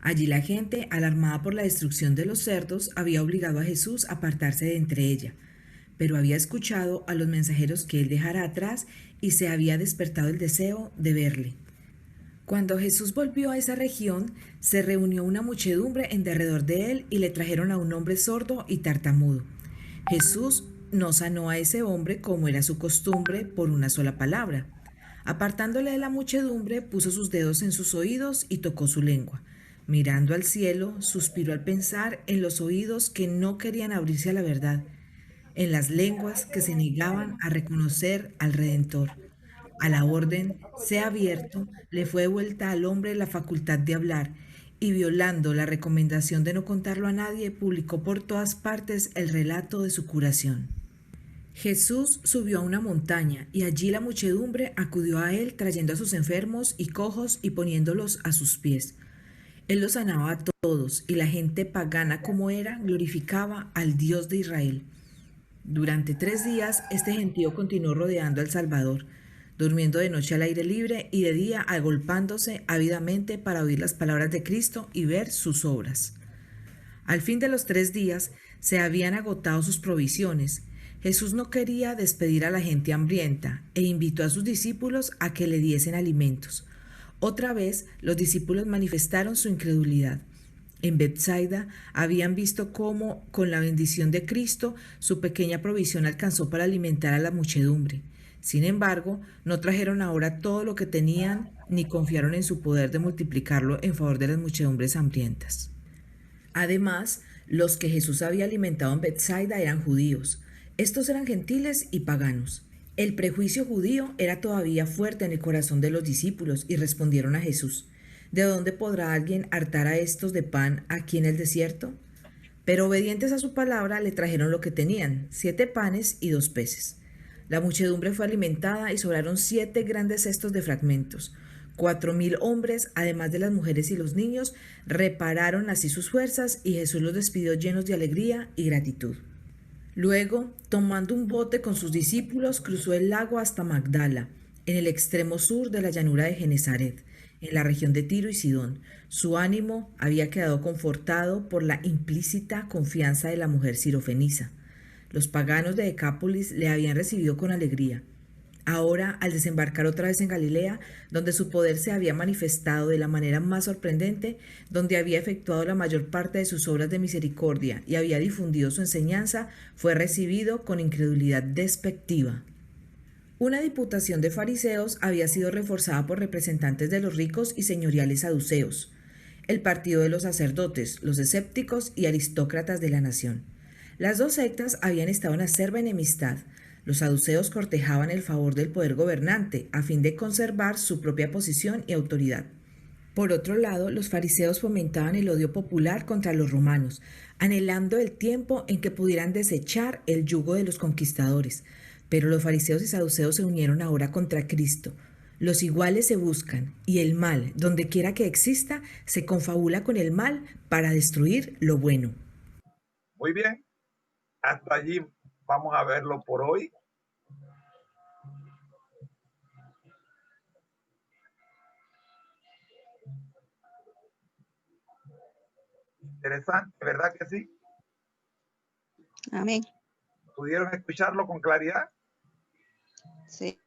Speaker 7: Allí la gente, alarmada por la destrucción de los cerdos, había obligado a Jesús a apartarse de entre ella, pero había escuchado a los mensajeros que él dejara atrás y se había despertado el deseo de verle. Cuando Jesús volvió a esa región, se reunió una muchedumbre en derredor de él y le trajeron a un hombre sordo y tartamudo. Jesús no sanó a ese hombre como era su costumbre por una sola palabra. Apartándole de la muchedumbre, puso sus dedos en sus oídos y tocó su lengua. Mirando al cielo, suspiró al pensar en los oídos que no querían abrirse a la verdad, en las lenguas que se negaban a reconocer al Redentor. A la orden, sea abierto, le fue devuelta al hombre la facultad de hablar, y violando la recomendación de no contarlo a nadie, publicó por todas partes el relato de su curación. Jesús subió a una montaña, y allí la muchedumbre acudió a él trayendo a sus enfermos y cojos y poniéndolos a sus pies. Él los sanaba a todos, y la gente pagana como era, glorificaba al Dios de Israel. Durante 3 días, este gentío continuó rodeando al Salvador, durmiendo de noche al aire libre y de día agolpándose ávidamente para oír las palabras de Cristo y ver sus obras. Al fin de los 3 días se habían agotado sus provisiones. Jesús no quería despedir a la gente hambrienta e invitó a sus discípulos a que le diesen alimentos. Otra vez los discípulos manifestaron su incredulidad. En Betsaida habían visto cómo, con la bendición de Cristo, su pequeña provisión alcanzó para alimentar a la muchedumbre. Sin embargo, no trajeron ahora todo lo que tenían, ni confiaron en su poder de multiplicarlo en favor de las muchedumbres hambrientas. Además, los que Jesús había alimentado en Betsaida eran judíos. Estos eran gentiles y paganos. El prejuicio judío era todavía fuerte en el corazón de los discípulos y respondieron a Jesús: ¿de dónde podrá alguien hartar a estos de pan aquí en el desierto? Pero obedientes a su palabra le trajeron lo que tenían, 7 panes y 2 peces. La muchedumbre fue alimentada y sobraron 7 grandes cestos de fragmentos. 4,000 hombres, además de las mujeres y los niños, repararon así sus fuerzas y Jesús los despidió llenos de alegría y gratitud. Luego, tomando un bote con sus discípulos, cruzó el lago hasta Magdala, en el extremo sur de la llanura de Genesaret, en la región de Tiro y Sidón. Su ánimo había quedado confortado por la implícita confianza de la mujer sirofenisa. Los paganos de Decápolis le habían recibido con alegría. Ahora, al desembarcar otra vez en Galilea, donde su poder se había manifestado de la manera más sorprendente, donde había efectuado la mayor parte de sus obras de misericordia y había difundido su enseñanza, fue recibido con incredulidad despectiva. Una diputación de fariseos había sido reforzada por representantes de los ricos y señoriales saduceos, el partido de los sacerdotes, los escépticos y aristócratas de la nación. Las 2 sectas habían estado en acerba enemistad. Los saduceos cortejaban el favor del poder gobernante a fin de conservar su propia posición y autoridad. Por otro lado, los fariseos fomentaban el odio popular contra los romanos, anhelando el tiempo en que pudieran desechar el yugo de los conquistadores. Pero los fariseos y saduceos se unieron ahora contra Cristo. Los iguales se buscan, y el mal, donde quiera que exista, se confabula con el mal para destruir lo bueno.
Speaker 1: Muy bien, hasta allí vamos a verlo por hoy. Interesante, ¿verdad que sí?
Speaker 2: Amén.
Speaker 1: ¿Pudieron escucharlo con claridad?
Speaker 2: Sí.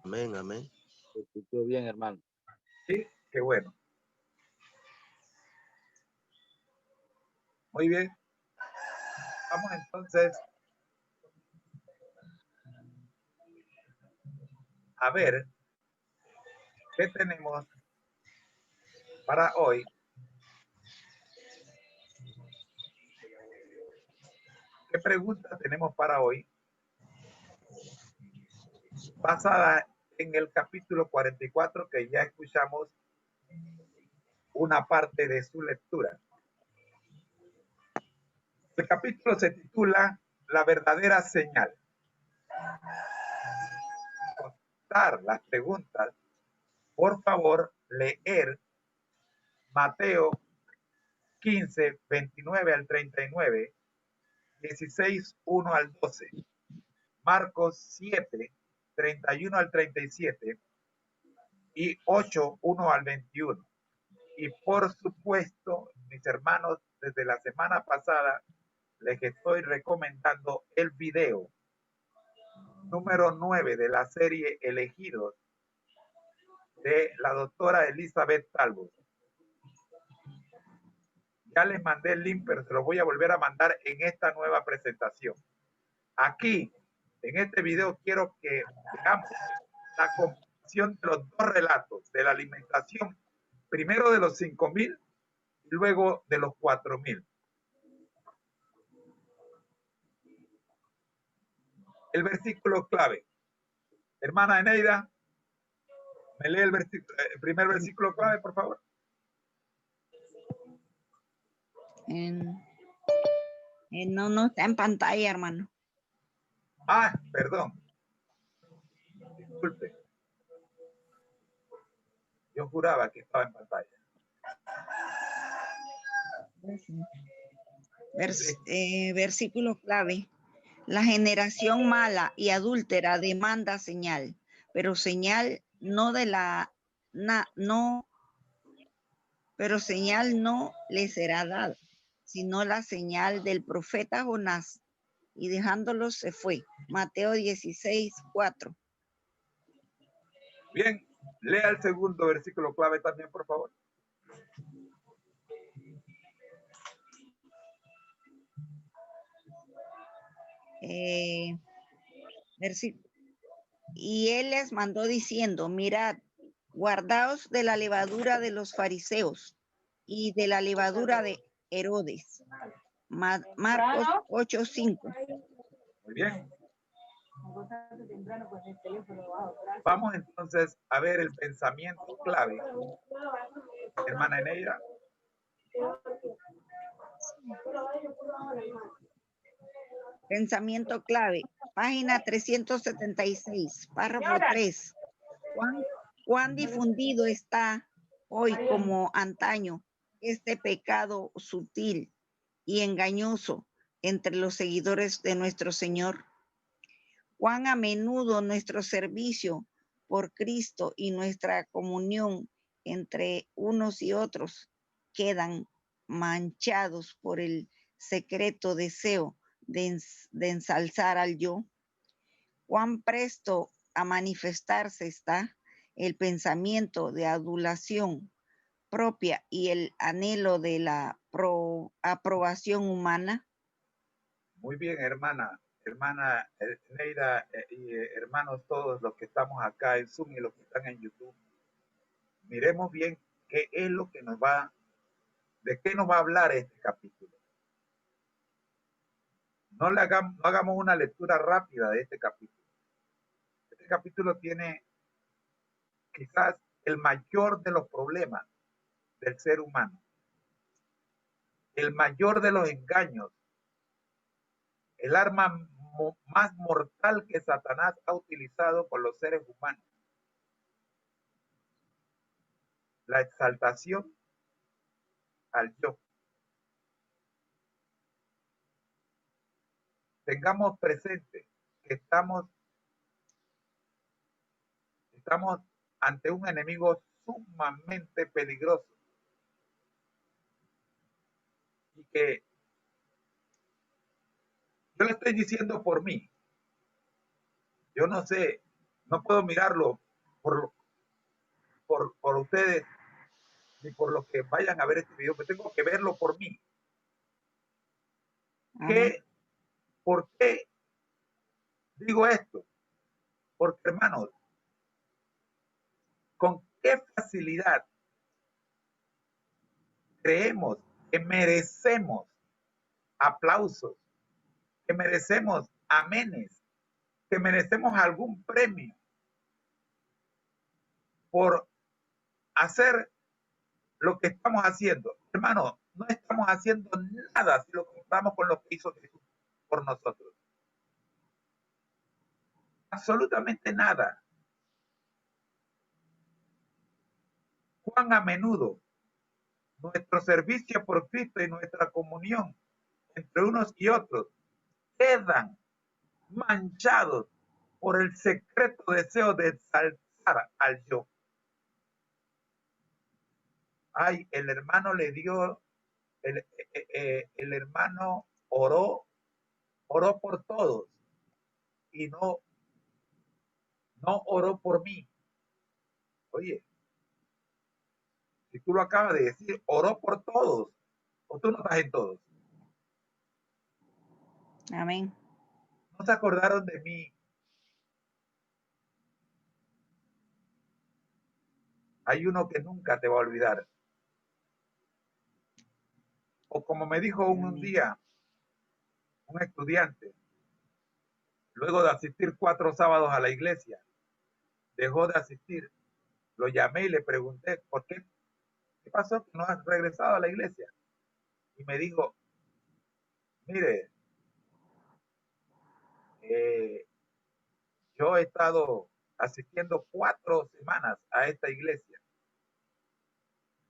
Speaker 6: Amén, amén.
Speaker 3: Se escuchó bien, hermano.
Speaker 1: Sí, qué bueno. Muy bien. Vamos entonces a ver qué tenemos para hoy. ¿Qué preguntas tenemos para hoy? Basada en el capítulo 44 que ya escuchamos una parte de su lectura. El capítulo se titula La verdadera señal. Contestar las preguntas, por favor, leer Mateo 15, 29 al 39, 16, 1 al 12, Marcos 7, 31 al 37 y 8, 1 al 21. Y por supuesto, mis hermanos, desde la semana pasada les estoy recomendando el video número 9 de la serie Elegidos de la doctora Elizabeth Talbot. Ya les mandé el link, pero se lo voy a volver a mandar en esta nueva presentación. Aquí, en este video, quiero que veamos la comparación de los dos relatos de la alimentación, primero de los 5,000 y luego de los 4,000. El versículo clave. Hermana Eneida, ¿me lee el primer versículo clave, por favor?
Speaker 2: No está en pantalla, hermano.
Speaker 1: Ah, perdón. Disculpe. Yo juraba que estaba en pantalla.
Speaker 2: Versículo clave. La generación mala y adúltera demanda señal, pero señal no le será dada, sino la señal del profeta Jonás, y dejándolos se fue. Mateo 16, 4.
Speaker 1: Bien, lea el segundo versículo clave también, por favor.
Speaker 2: Y él les mandó diciendo: mirad, guardaos de la levadura de los fariseos y de la levadura de Herodes. Marcos 8:5.
Speaker 1: Muy bien. Vamos entonces a ver el pensamiento clave. Hermana Eneida.
Speaker 2: Pensamiento clave, página 376, párrafo 3. ¿Cuán difundido está hoy como antaño este pecado sutil y engañoso entre los seguidores de nuestro Señor? ¿Cuán a menudo nuestro servicio por Cristo y nuestra comunión entre unos y otros quedan manchados por el secreto deseo de ensalzar al yo? ¿Cuán presto a manifestarse está el pensamiento de adulación propia y el anhelo de la aprobación humana?
Speaker 1: Muy bien, hermana Neida y hermanos todos los que estamos acá en Zoom y los que están en YouTube. Miremos bien qué es lo que de qué nos va a hablar este capítulo. No hagamos una lectura rápida de este capítulo. Este capítulo tiene quizás el mayor de los problemas del ser humano, el mayor de los engaños, el arma más mortal que Satanás ha utilizado con los seres humanos. La exaltación al yo. Tengamos presente que estamos ante un enemigo sumamente peligroso y que yo le estoy diciendo por mí. Yo no sé, no puedo mirarlo por ustedes ni por los que vayan a ver este video, pero tengo que verlo por mí. ¿Por qué digo esto? Porque, hermanos, con qué facilidad creemos que merecemos aplausos, que merecemos amenes, que merecemos algún premio por hacer lo que estamos haciendo. Hermano, no estamos haciendo nada si lo comparamos con lo que hizo Jesús por nosotros. Absolutamente nada. Cuán a menudo nuestro servicio por Cristo y nuestra comunión entre unos y otros quedan manchados por el secreto deseo de exaltar al yo. Ay, el hermano le dio, el hermano oró por todos y no oró por mí. Oye, si tú lo acabas de decir, oró por todos, o tú no estás en todos.
Speaker 2: Amén.
Speaker 1: No se acordaron de mí. Hay uno que nunca te va a olvidar. O como me dijo un día un estudiante, luego de asistir 4 sábados a la iglesia, dejó de asistir. Lo llamé y le pregunté, ¿por qué? ¿Qué pasó que no has regresado a la iglesia? Y me dijo, mire, yo he estado asistiendo 4 semanas a esta iglesia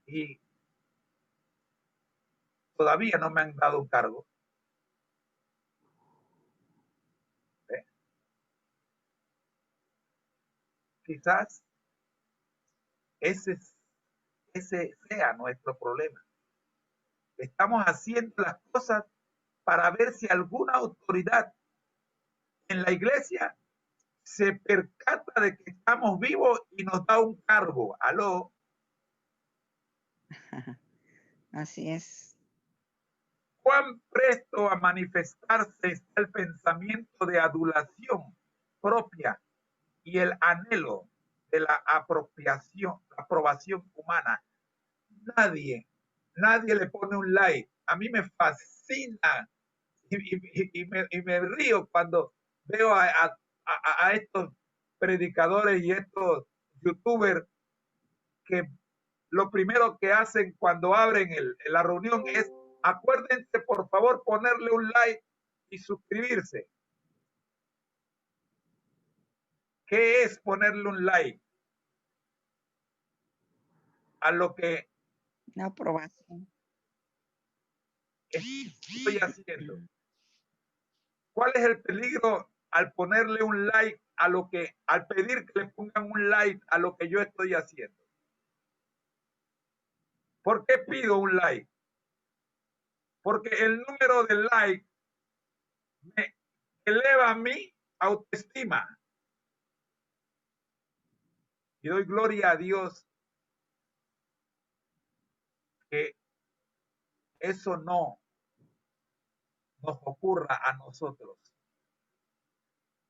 Speaker 1: y todavía no me han dado un cargo. Quizás ese sea nuestro problema. Estamos haciendo las cosas para ver si alguna autoridad en la iglesia se percata de que estamos vivos y nos da un cargo. ¿Aló?
Speaker 2: Así es.
Speaker 1: ¿Cuán presto a manifestarse está el pensamiento de adulación propia y el anhelo de la aprobación humana? Nadie le pone un like. A mí me fascina y me río cuando veo a estos predicadores y estos youtubers que lo primero que hacen cuando abren la reunión es: acuérdense por favor ponerle un like y suscribirse. ¿Qué es ponerle un like? A lo que
Speaker 2: La aprobación
Speaker 1: estoy haciendo. ¿Cuál es el peligro al ponerle un like al pedir que le pongan un like a lo que yo estoy haciendo? ¿Por qué pido un like? Porque el número de like me eleva mi autoestima. Y doy gloria a Dios que eso no nos ocurra a nosotros.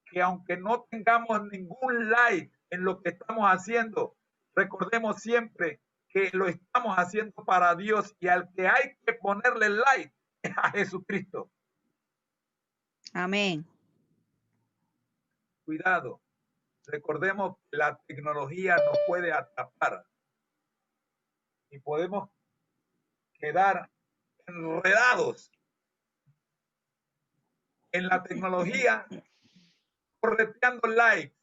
Speaker 1: Que aunque no tengamos ningún like en lo que estamos haciendo, recordemos siempre que lo estamos haciendo para Dios y al que hay que ponerle like es a Jesucristo.
Speaker 2: Amén.
Speaker 1: Cuidado. Recordemos que la tecnología nos puede atrapar y podemos quedar enredados en la tecnología, correteando likes,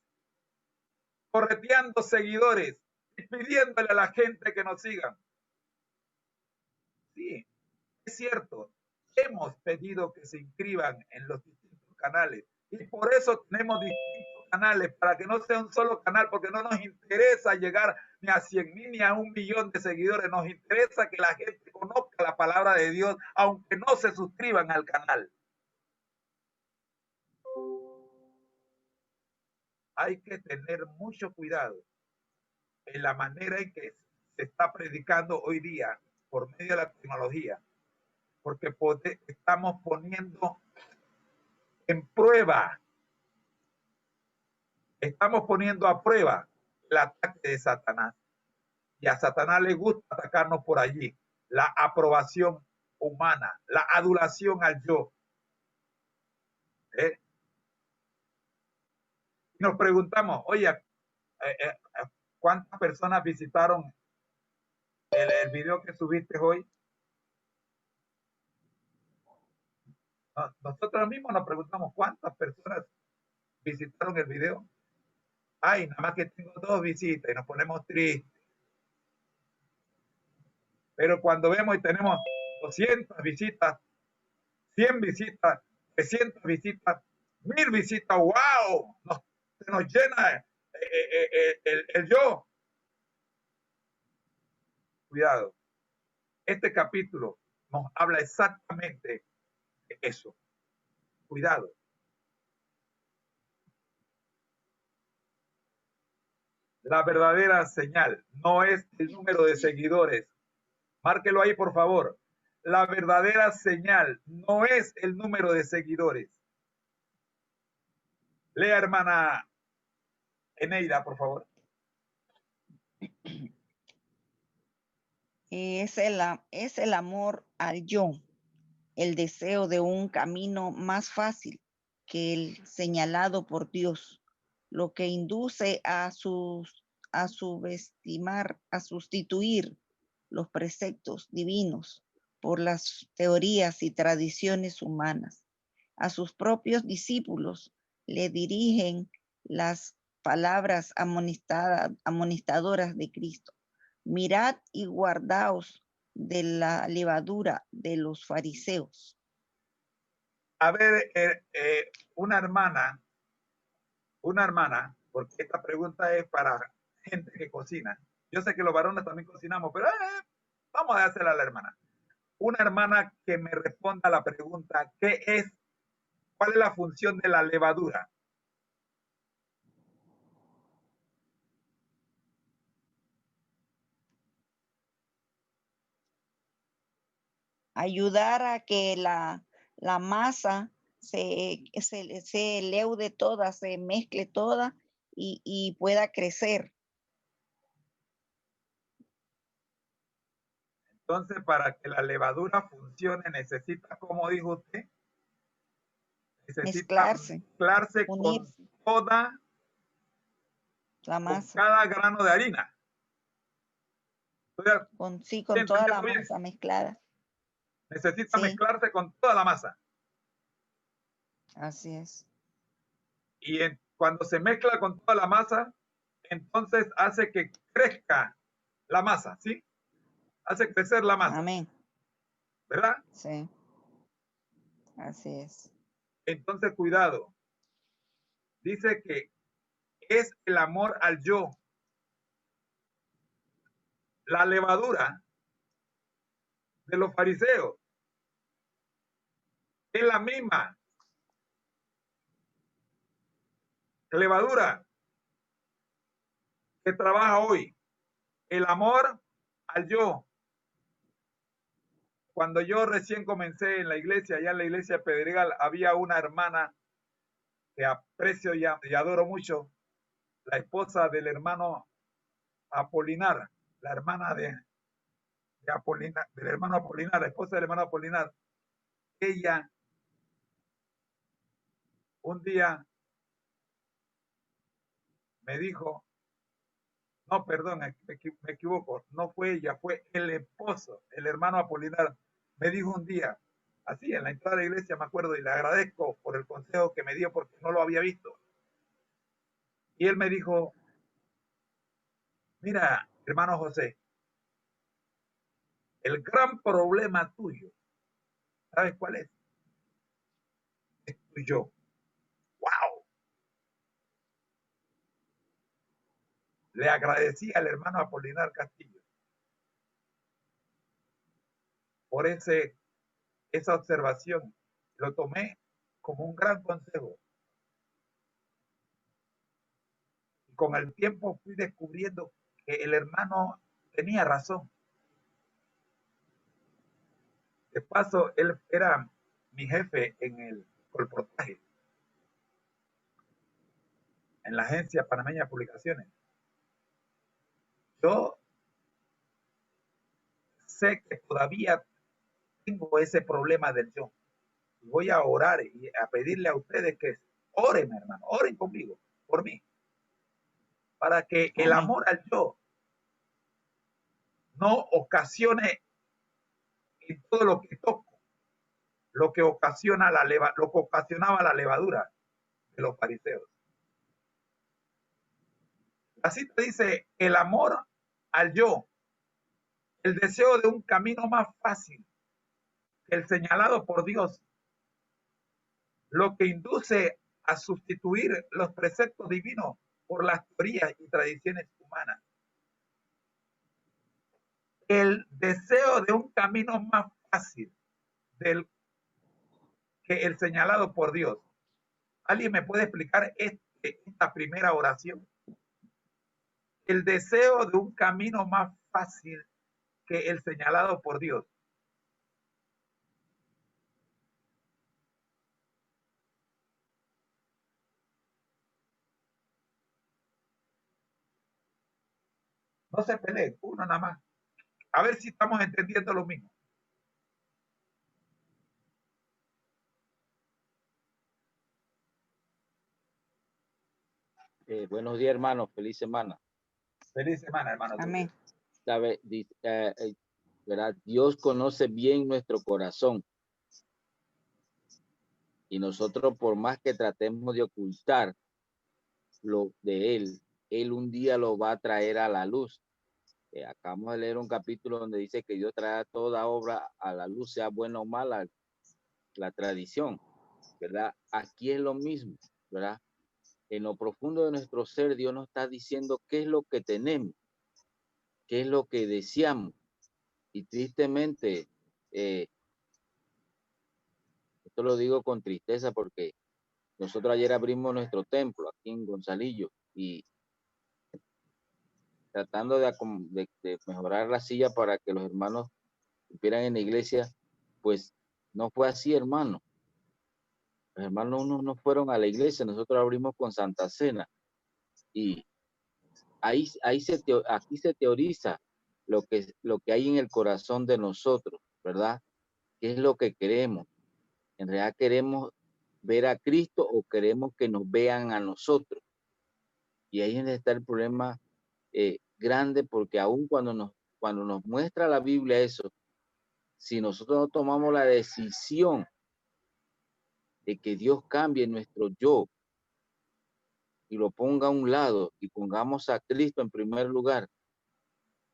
Speaker 1: correteando seguidores y pidiéndole a la gente que nos sigan. Sí, es cierto, hemos pedido que se inscriban en los distintos canales y por eso tenemos distintos canales, para que no sea un solo canal, porque no nos interesa llegar ni a 100,000 ni a 1,000,000 de seguidores, nos interesa que la gente conozca la palabra de Dios, aunque no se suscriban al canal. Hay que tener mucho cuidado en la manera en que se está predicando hoy día por medio de la tecnología, porque estamos poniendo en prueba, estamos poniendo a prueba el ataque de Satanás. Y a Satanás le gusta atacarnos por allí. La aprobación humana, la adulación al yo. Y nos preguntamos, oye, ¿cuántas personas visitaron el video que subiste hoy? Nosotros mismos nos preguntamos, ¿cuántas personas visitaron el video? Ay, nada más que tengo 2 visitas y nos ponemos tristes. Pero cuando vemos y tenemos 200 visitas, 100 visitas, 300 visitas, 1000 visitas, ¡wow! Se nos llena el yo. Cuidado. Este capítulo nos habla exactamente de eso. Cuidado. La verdadera señal no es el número de seguidores. Márquelo ahí, por favor. La verdadera señal no es el número de seguidores. Lea, hermana Eneida, por favor.
Speaker 2: Es el amor al yo, el deseo de un camino más fácil que el señalado por Dios, lo que induce a sustituir los preceptos divinos por las teorías y tradiciones humanas. A sus propios discípulos le dirigen las palabras amonestadoras de Cristo. Mirad y guardaos de la levadura de los fariseos.
Speaker 1: A ver, una hermana, porque esta pregunta es para gente que cocina. Yo sé que los varones también cocinamos, pero vamos a hacerla a la hermana. Una hermana que me responda a la pregunta, ¿cuál es la función de la levadura?
Speaker 2: Ayudar a que la masa se leude toda, se mezcle toda y pueda crecer.
Speaker 1: Entonces, para que la levadura funcione, necesita, como dijo usted, necesita mezclarse con toda
Speaker 2: la masa.
Speaker 1: Con cada grano de harina.
Speaker 2: Con toda la masa mezclada.
Speaker 1: Necesita mezclarse con toda la masa.
Speaker 2: Así es.
Speaker 1: Y cuando se mezcla con toda la masa, entonces hace que crezca la masa, ¿sí? Hace crecer la masa.
Speaker 2: Amén.
Speaker 1: ¿Verdad?
Speaker 2: Sí. Así es.
Speaker 1: Entonces, cuidado. Dice que es el amor al yo. La levadura de los fariseos es la misma levadura que trabaja hoy. El amor al yo. Cuando yo recién comencé en la iglesia, allá en la iglesia de Pedregal, había una hermana que aprecio y adoro mucho, la esposa del hermano Apolinar, la hermana de Apolinar, del hermano Apolinar, la esposa del hermano Apolinar. Ella un día me dijo, no, perdón, me equivoco, no fue ella, fue el esposo, el hermano Apolinar. Me dijo un día, así en la entrada de la iglesia, me acuerdo, y le agradezco por el consejo que me dio porque no lo había visto. Y él me dijo, mira, hermano José, el gran problema tuyo, ¿sabes cuál es? Es tu yo. ¡Wow! Le agradecí al hermano Apolinar Castillo por esa observación. Lo tomé como un gran consejo. Y con el tiempo fui descubriendo que el hermano tenía razón. De paso, él era mi jefe en el colportaje, en la agencia panameña de publicaciones. Yo sé que todavía tengo ese problema del yo. Y voy a orar y a pedirle a ustedes que oren, hermano, oren conmigo, por mí, para que el
Speaker 2: Amén.
Speaker 1: amor al yo no ocasione en todo lo que toco lo que ocasionaba la levadura de los fariseos. La cita dice, el amor al yo, el deseo de un camino más fácil que el señalado por Dios, lo que induce a sustituir los preceptos divinos por las teorías y tradiciones humanas. El deseo de un camino más fácil que el señalado por Dios. ¿Alguien me puede explicar esta primera oración? El deseo de un camino más fácil que el señalado por Dios. No se peleen, uno nada más. A ver si estamos entendiendo lo mismo.
Speaker 3: Buenos días, hermanos. Feliz semana.
Speaker 1: Feliz semana, hermano.
Speaker 2: Amén.
Speaker 3: ¿Sabe? ¿Verdad? Dios conoce bien nuestro corazón. Y nosotros, por más que tratemos de ocultar lo de Él un día lo va a traer a la luz. Acabamos de leer un capítulo donde dice que Dios trae toda obra a la luz, sea buena o mala, la tradición, ¿verdad? Aquí es lo mismo, ¿verdad? En lo profundo de nuestro ser, Dios nos está diciendo qué es lo que tenemos, qué es lo que deseamos. Y tristemente, esto lo digo con tristeza porque nosotros ayer abrimos nuestro templo aquí en Gonzalillo y tratando de mejorar la silla para que los hermanos estuvieran en la iglesia, pues no fue así, hermano. Los hermanos no fueron a la iglesia, nosotros abrimos con Santa Cena y aquí se teoriza lo que hay en el corazón de nosotros, ¿verdad? ¿Qué es lo que queremos? En realidad queremos ver a Cristo o queremos que nos vean a nosotros. Y ahí es donde está el problema grande, porque aún cuando nos muestra la Biblia eso, si nosotros no tomamos la decisión de que Dios cambie nuestro yo y lo ponga a un lado y pongamos a Cristo en primer lugar,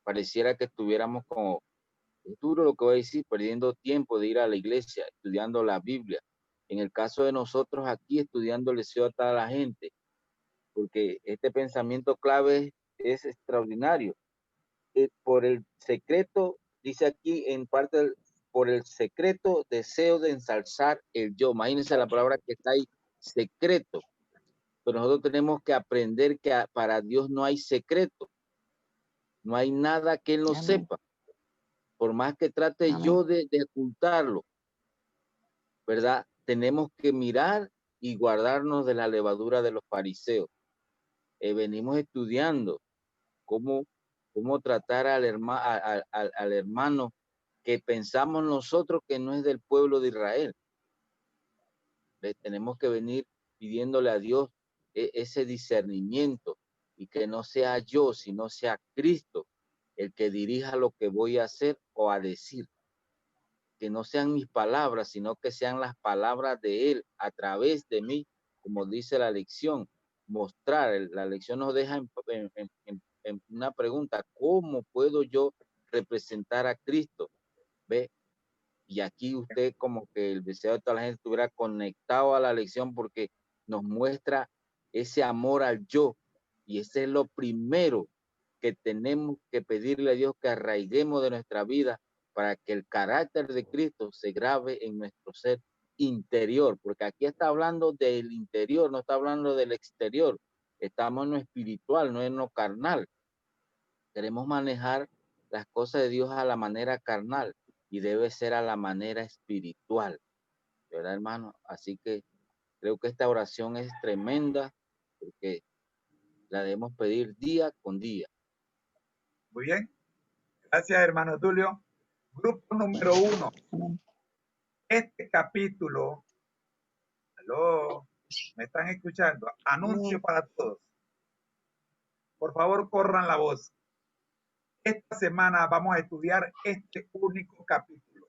Speaker 3: pareciera que estuviéramos como, es duro lo que voy a decir, perdiendo tiempo de ir a la iglesia, estudiando la Biblia. En el caso de nosotros aquí, estudiando el deseo a toda la gente, porque este pensamiento clave es extraordinario. Por el secreto, dice aquí en parte, por el secreto deseo de ensalzar el yo. Imagínense la palabra que está ahí, secreto. Pero nosotros tenemos que aprender que para Dios no hay secreto. No hay nada que Él no
Speaker 2: Amén.
Speaker 3: sepa. Por más que trate
Speaker 2: Amén.
Speaker 3: yo de ocultarlo, ¿verdad? Tenemos que mirar y guardarnos de la levadura de los fariseos. Venimos estudiando cómo tratar al hermano que pensamos nosotros que no es del pueblo de Israel. Tenemos que venir pidiéndole a Dios ese discernimiento y que no sea yo, sino sea Cristo el que dirija lo que voy a hacer o a decir. que no sean mis palabras, sino que sean las palabras de Él a través de mí, como dice la lección, mostrar. La lección nos deja en una pregunta: ¿cómo puedo yo representar a Cristo? ¿Ve? Y aquí usted, como que el deseo de toda la gente estuviera conectado a la lección, porque nos muestra ese amor al yo, y ese es lo primero que tenemos que pedirle a Dios, que arraiguemos de nuestra vida para que el carácter de Cristo se grabe en nuestro ser interior, porque aquí está hablando del interior, no está hablando del exterior. Estamos en lo espiritual, no en lo carnal. Queremos manejar las cosas de Dios a la manera carnal, y debe ser a la manera espiritual, ¿verdad, hermano? Así que creo que esta oración es tremenda, porque la debemos pedir día con día.
Speaker 1: Muy bien. Gracias, hermano Tulio. Grupo número 1. Este capítulo, aló, ¿me están escuchando? Anuncio para todos. Por favor, corran la voz. Esta semana vamos a estudiar este único capítulo.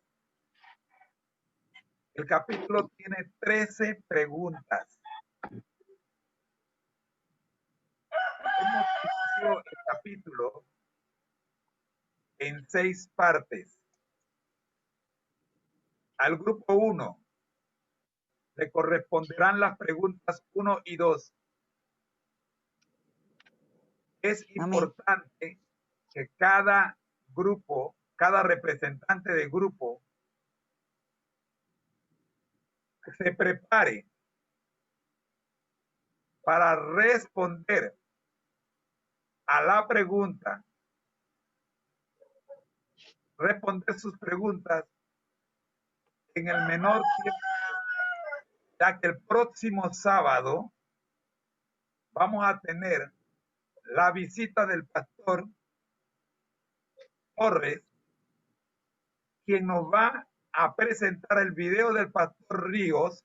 Speaker 1: El capítulo tiene 13 preguntas. Hemos dividido el capítulo en 6 partes. Al grupo 1 le corresponderán las preguntas 1 y 2. Es importante que cada grupo, cada representante de grupo, se prepare para responder a la pregunta, responder sus preguntas en el menor tiempo, ya que el próximo sábado vamos a tener la visita del pastor Torres, quien nos va a presentar el video del pastor Ríos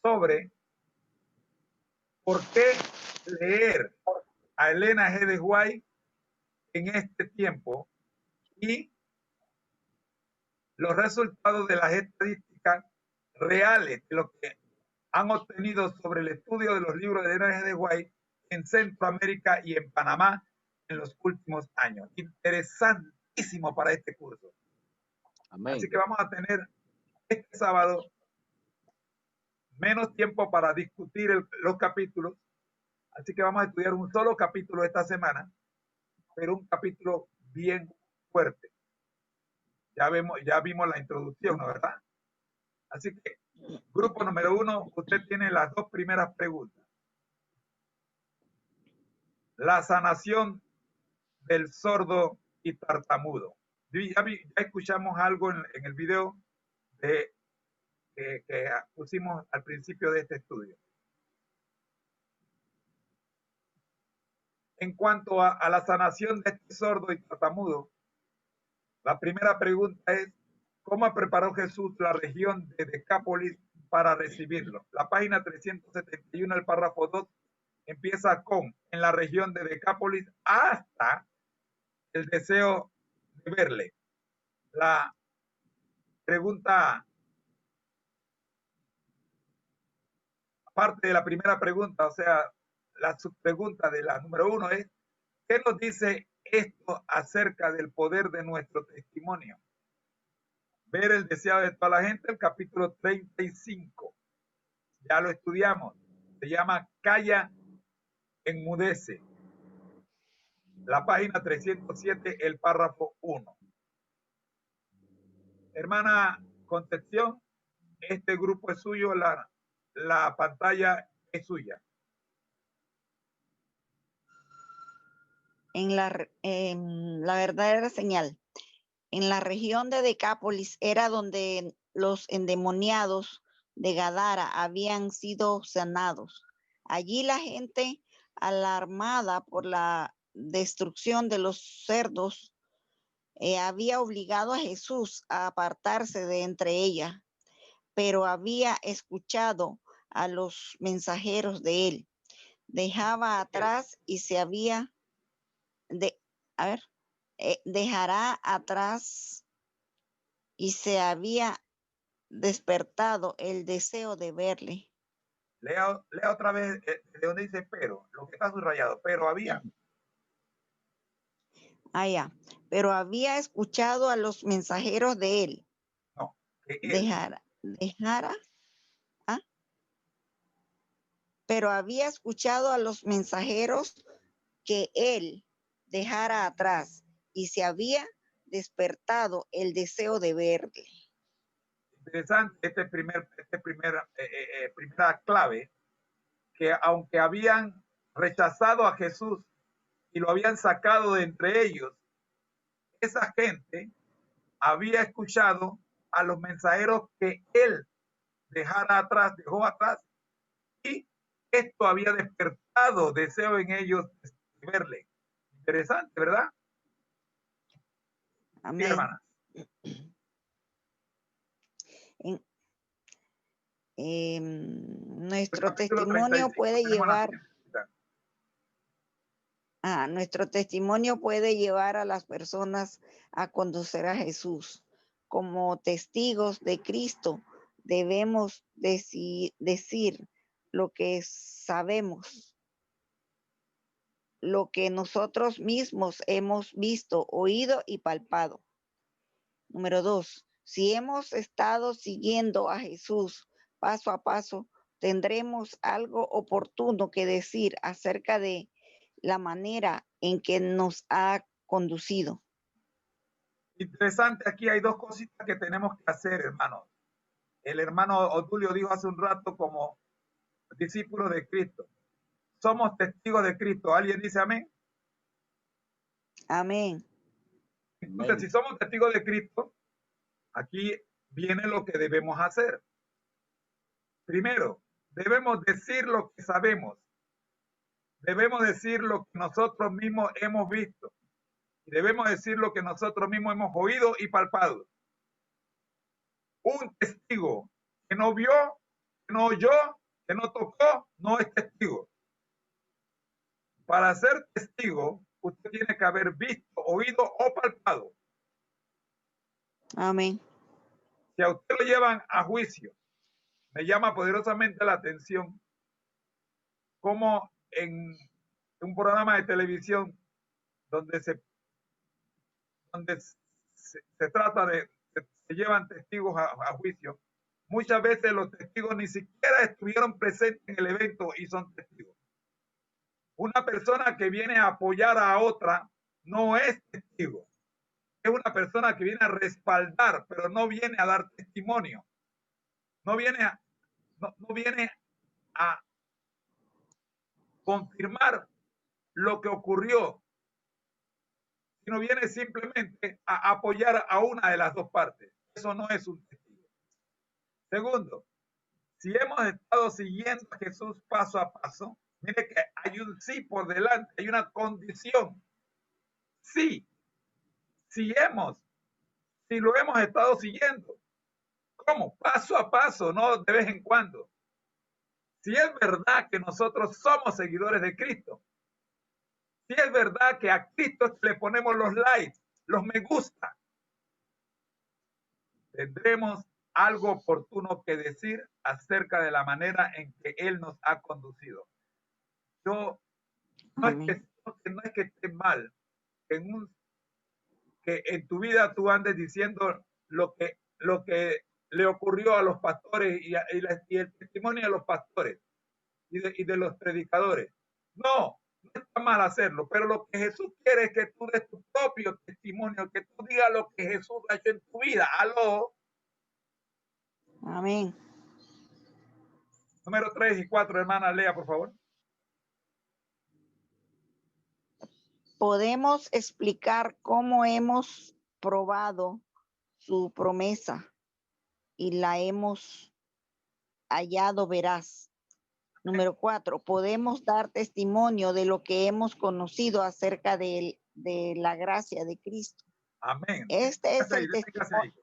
Speaker 1: sobre por qué leer a Elena G. de White en este tiempo y los resultados de las estadísticas reales de lo que han obtenido sobre el estudio de los libros de Elena G. de White en Centroamérica y en Panamá en los últimos años. Interesantísimo para este curso.
Speaker 3: Amén.
Speaker 1: Así que vamos a tener este sábado menos tiempo para discutir los capítulos. Así que vamos a estudiar un solo capítulo esta semana, pero un capítulo bien fuerte. Ya vimos la introducción, ¿no, verdad? Así que, grupo número 1, usted tiene las 2 primeras preguntas. La sanación del sordo y tartamudo. Ya escuchamos algo en el video que pusimos al principio de este estudio. En cuanto a la sanación de este sordo y tartamudo, la primera pregunta es: ¿cómo preparó Jesús la región de Decápolis para recibirlo? La página 371, el párrafo 2, empieza con: en la región de Decápolis, hasta el deseo de verle. La pregunta, aparte de la primera pregunta, o sea, la subpregunta de la número 1 es: ¿qué nos dice esto acerca del poder de nuestro testimonio? Ver el deseado de toda la gente, el capítulo 35. Ya lo estudiamos. Se llama Calla, enmudece. La página 307, el párrafo 1. Hermana Concepción, este grupo es suyo, la pantalla es suya.
Speaker 2: En la verdadera señal. En la región de Decápolis era donde los endemoniados de Gadara habían sido sanados. Allí la gente, alarmada por la destrucción de los cerdos, había obligado a Jesús a apartarse de entre ellas, pero había escuchado a los mensajeros de él. Dejaba atrás y se había dejará atrás y se había despertado el deseo de verle.
Speaker 1: Lea otra vez de donde dice pero, lo que está subrayado, pero había.
Speaker 2: Ya. Pero había escuchado a los mensajeros de él.
Speaker 1: No, que él.
Speaker 2: Pero había escuchado a los mensajeros que él dejara atrás y se había despertado el deseo de verle.
Speaker 1: Interesante primera clave, que aunque habían rechazado a Jesús y lo habían sacado de entre ellos, esa gente había escuchado a los mensajeros que él dejó atrás, y esto había despertado deseo en ellos de verle. Interesante, ¿verdad?
Speaker 2: Amén.
Speaker 1: Sí, hermanas.
Speaker 2: Nuestro testimonio puede llevar a las personas a conducir a Jesús. Como testigos de Cristo, debemos decir lo que sabemos, lo que nosotros mismos hemos visto, oído y palpado. Número 2, si hemos estado siguiendo a Jesús paso a paso, tendremos algo oportuno que decir acerca de la manera en que nos ha conducido.
Speaker 1: Interesante, aquí hay dos cositas que tenemos que hacer, hermanos. El hermano Otulio dijo hace un rato, como discípulos de Cristo, somos testigos de Cristo. ¿Alguien dice amén?
Speaker 2: Amén.
Speaker 1: Entonces, si somos testigos de Cristo, aquí viene lo que debemos hacer. Primero, debemos decir lo que sabemos. Debemos decir lo que nosotros mismos hemos visto. Y debemos decir lo que nosotros mismos hemos oído y palpado. Un testigo que no vio, que no oyó, que no tocó, no es testigo. Para ser testigo, usted tiene que haber visto, oído o palpado.
Speaker 2: Amén.
Speaker 1: Si a usted lo llevan a juicio, me llama poderosamente la atención como en un programa de televisión donde se trata de que se llevan testigos a juicio, muchas veces los testigos ni siquiera estuvieron presentes en el evento y son testigos. Una persona que viene a apoyar a otra no es testigo. Es una persona que viene a respaldar, pero no viene a dar testimonio. No viene a confirmar lo que ocurrió, sino viene simplemente a apoyar a una de las dos partes. Eso no es un testigo. Segundo, si hemos estado siguiendo a Jesús paso a paso, mire que hay un sí por delante, hay una condición. Sí, si lo hemos estado siguiendo. ¿Cómo? Paso a paso, no de vez en cuando. Si es verdad que nosotros somos seguidores de Cristo, si es verdad que a Cristo le ponemos los likes, los me gusta, tendremos algo oportuno que decir acerca de la manera en que Él nos ha conducido. No es que esté mal que en tu vida tú andes diciendo lo que le ocurrió a los pastores y el testimonio de los pastores y de los predicadores. No está mal hacerlo, pero lo que Jesús quiere es que tú des tu propio testimonio, que tú digas lo que Jesús ha hecho en tu vida. ¿Aló?
Speaker 2: Amén.
Speaker 1: Número 3 y 4, hermana, lea, por favor.
Speaker 2: Podemos explicar cómo hemos probado su promesa y la hemos hallado veraz. Número 4, podemos dar testimonio de lo que hemos conocido acerca de la gracia de Cristo.
Speaker 1: Amén.
Speaker 2: Este es el testimonio.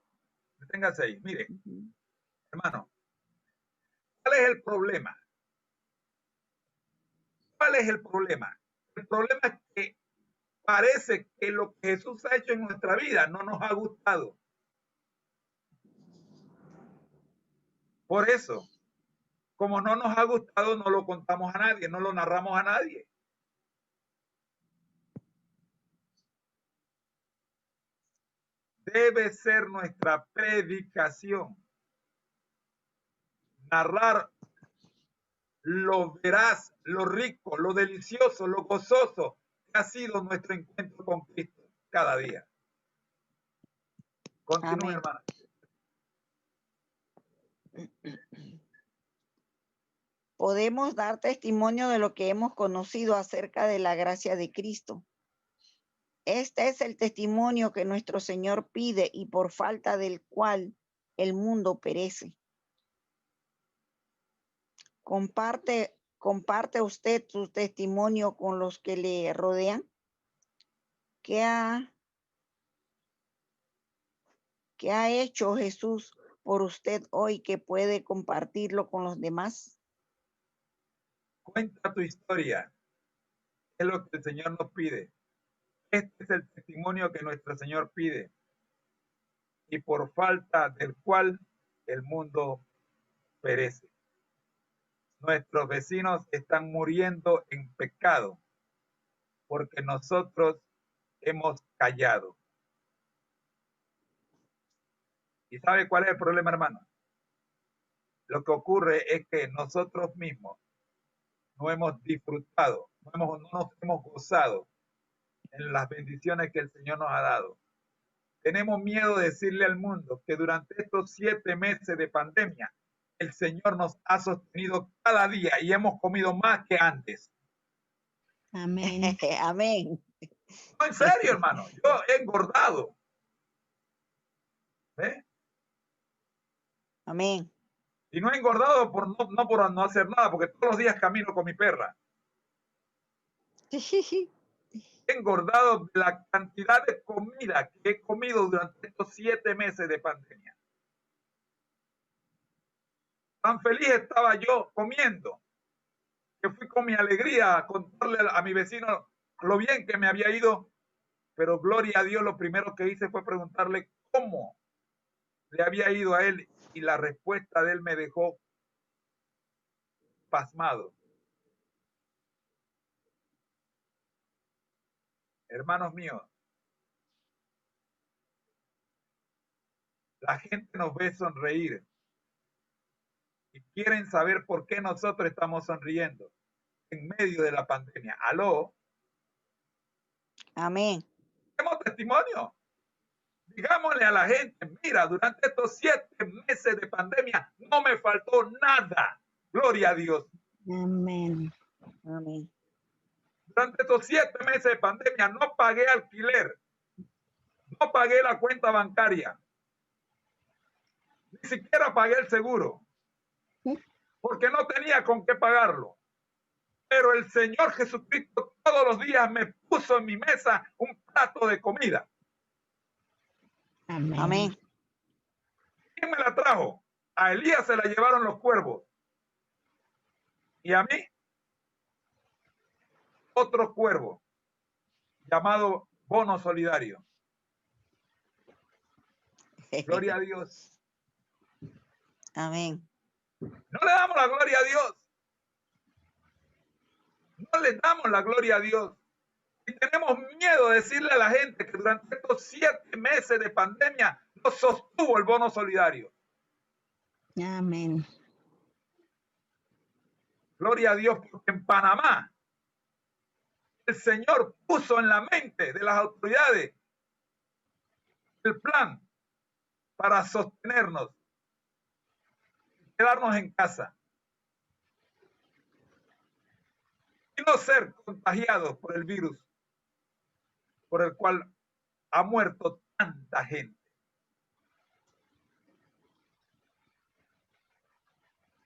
Speaker 1: Deténgase ahí. Mire, hermano, ¿cuál es el problema? ¿Cuál es el problema? El problema es que parece que lo que Jesús ha hecho en nuestra vida no nos ha gustado. Por eso, como no nos ha gustado, no lo contamos a nadie, no lo narramos a nadie. Debe ser nuestra predicación narrar lo veraz, lo rico, lo delicioso, lo gozoso que ha sido nuestro encuentro con Cristo cada día. Continúe,
Speaker 2: Amén.
Speaker 1: hermana.
Speaker 2: Podemos dar testimonio de lo que hemos conocido acerca de la gracia de Cristo. Este es el testimonio que nuestro Señor pide y por falta del cual el mundo perece. Comparte usted su testimonio con los que le rodean. ¿Qué ha hecho Jesús por usted hoy que puede compartirlo con los demás?
Speaker 1: Cuenta tu historia. Es lo que el Señor nos pide. Este es el testimonio que nuestro Señor pide y por falta del cual el mundo perece. Nuestros vecinos están muriendo en pecado porque nosotros hemos callado. ¿Y sabe cuál es el problema, hermano? Lo que ocurre es que nosotros mismos no hemos disfrutado, no nos hemos gozado en las bendiciones que el Señor nos ha dado. Tenemos miedo de decirle al mundo que durante estos 7 meses de pandemia, el Señor nos ha sostenido cada día y hemos comido más que antes.
Speaker 4: Amén.
Speaker 2: Amén.
Speaker 1: No, en serio, hermano, yo he engordado. ¿Ve?
Speaker 2: Amén.
Speaker 1: Y no he engordado no por no hacer nada, porque todos los días camino con mi perra. He engordado de la cantidad de comida que he comido durante estos 7 meses de pandemia. Tan feliz estaba yo comiendo, que fui con mi alegría a contarle a mi vecino lo bien que me había ido, pero gloria a Dios, lo primero que hice fue preguntarle cómo le había ido a él y la respuesta de él me dejó pasmado. Hermanos míos, la gente nos ve sonreír y quieren saber por qué nosotros estamos sonriendo en medio de la pandemia. ¿Aló?
Speaker 2: Amén.
Speaker 1: ¿Tenemos testimonio? Digámosle a la gente, mira, durante estos 7 meses de pandemia no me faltó nada. Gloria a Dios.
Speaker 4: Amén.
Speaker 2: Amén.
Speaker 1: Durante estos 7 meses de pandemia no pagué alquiler, no pagué la cuenta bancaria, ni siquiera pagué el seguro, porque no tenía con qué pagarlo. Pero el Señor Jesucristo todos los días me puso en mi mesa un plato de comida.
Speaker 4: Amén.
Speaker 2: Amén.
Speaker 1: ¿Quién me la trajo? A Elías se la llevaron los cuervos. Y a mí, otro cuervo, llamado bono solidario. Gloria a Dios.
Speaker 2: Amén.
Speaker 1: No le damos la gloria a Dios. No le damos la gloria a Dios. Y tenemos miedo de decirle a la gente que durante estos 7 meses de pandemia nos sostuvo el bono solidario.
Speaker 4: Amén.
Speaker 1: Gloria a Dios, porque en Panamá el Señor puso en la mente de las autoridades el plan para sostenernos, quedarnos en casa y no ser contagiados por el virus por el cual ha muerto tanta gente.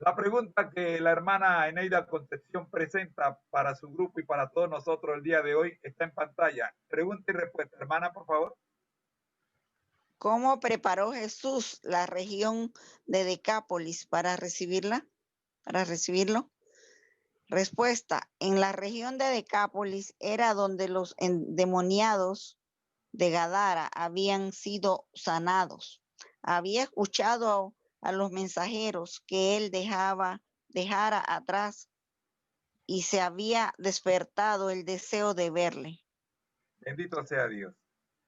Speaker 1: La pregunta que la hermana Eneida Concepción presenta para su grupo y para todos nosotros el día de hoy está en pantalla. Pregunta y respuesta. Hermana, por favor.
Speaker 2: ¿Cómo preparó Jesús la región de Decápolis para recibirla? Para recibirlo. Respuesta: en la región de Decápolis era donde los endemoniados de Gadara habían sido sanados. Había escuchado a los mensajeros que él dejara atrás, y se había despertado el deseo de verle.
Speaker 1: Bendito sea Dios.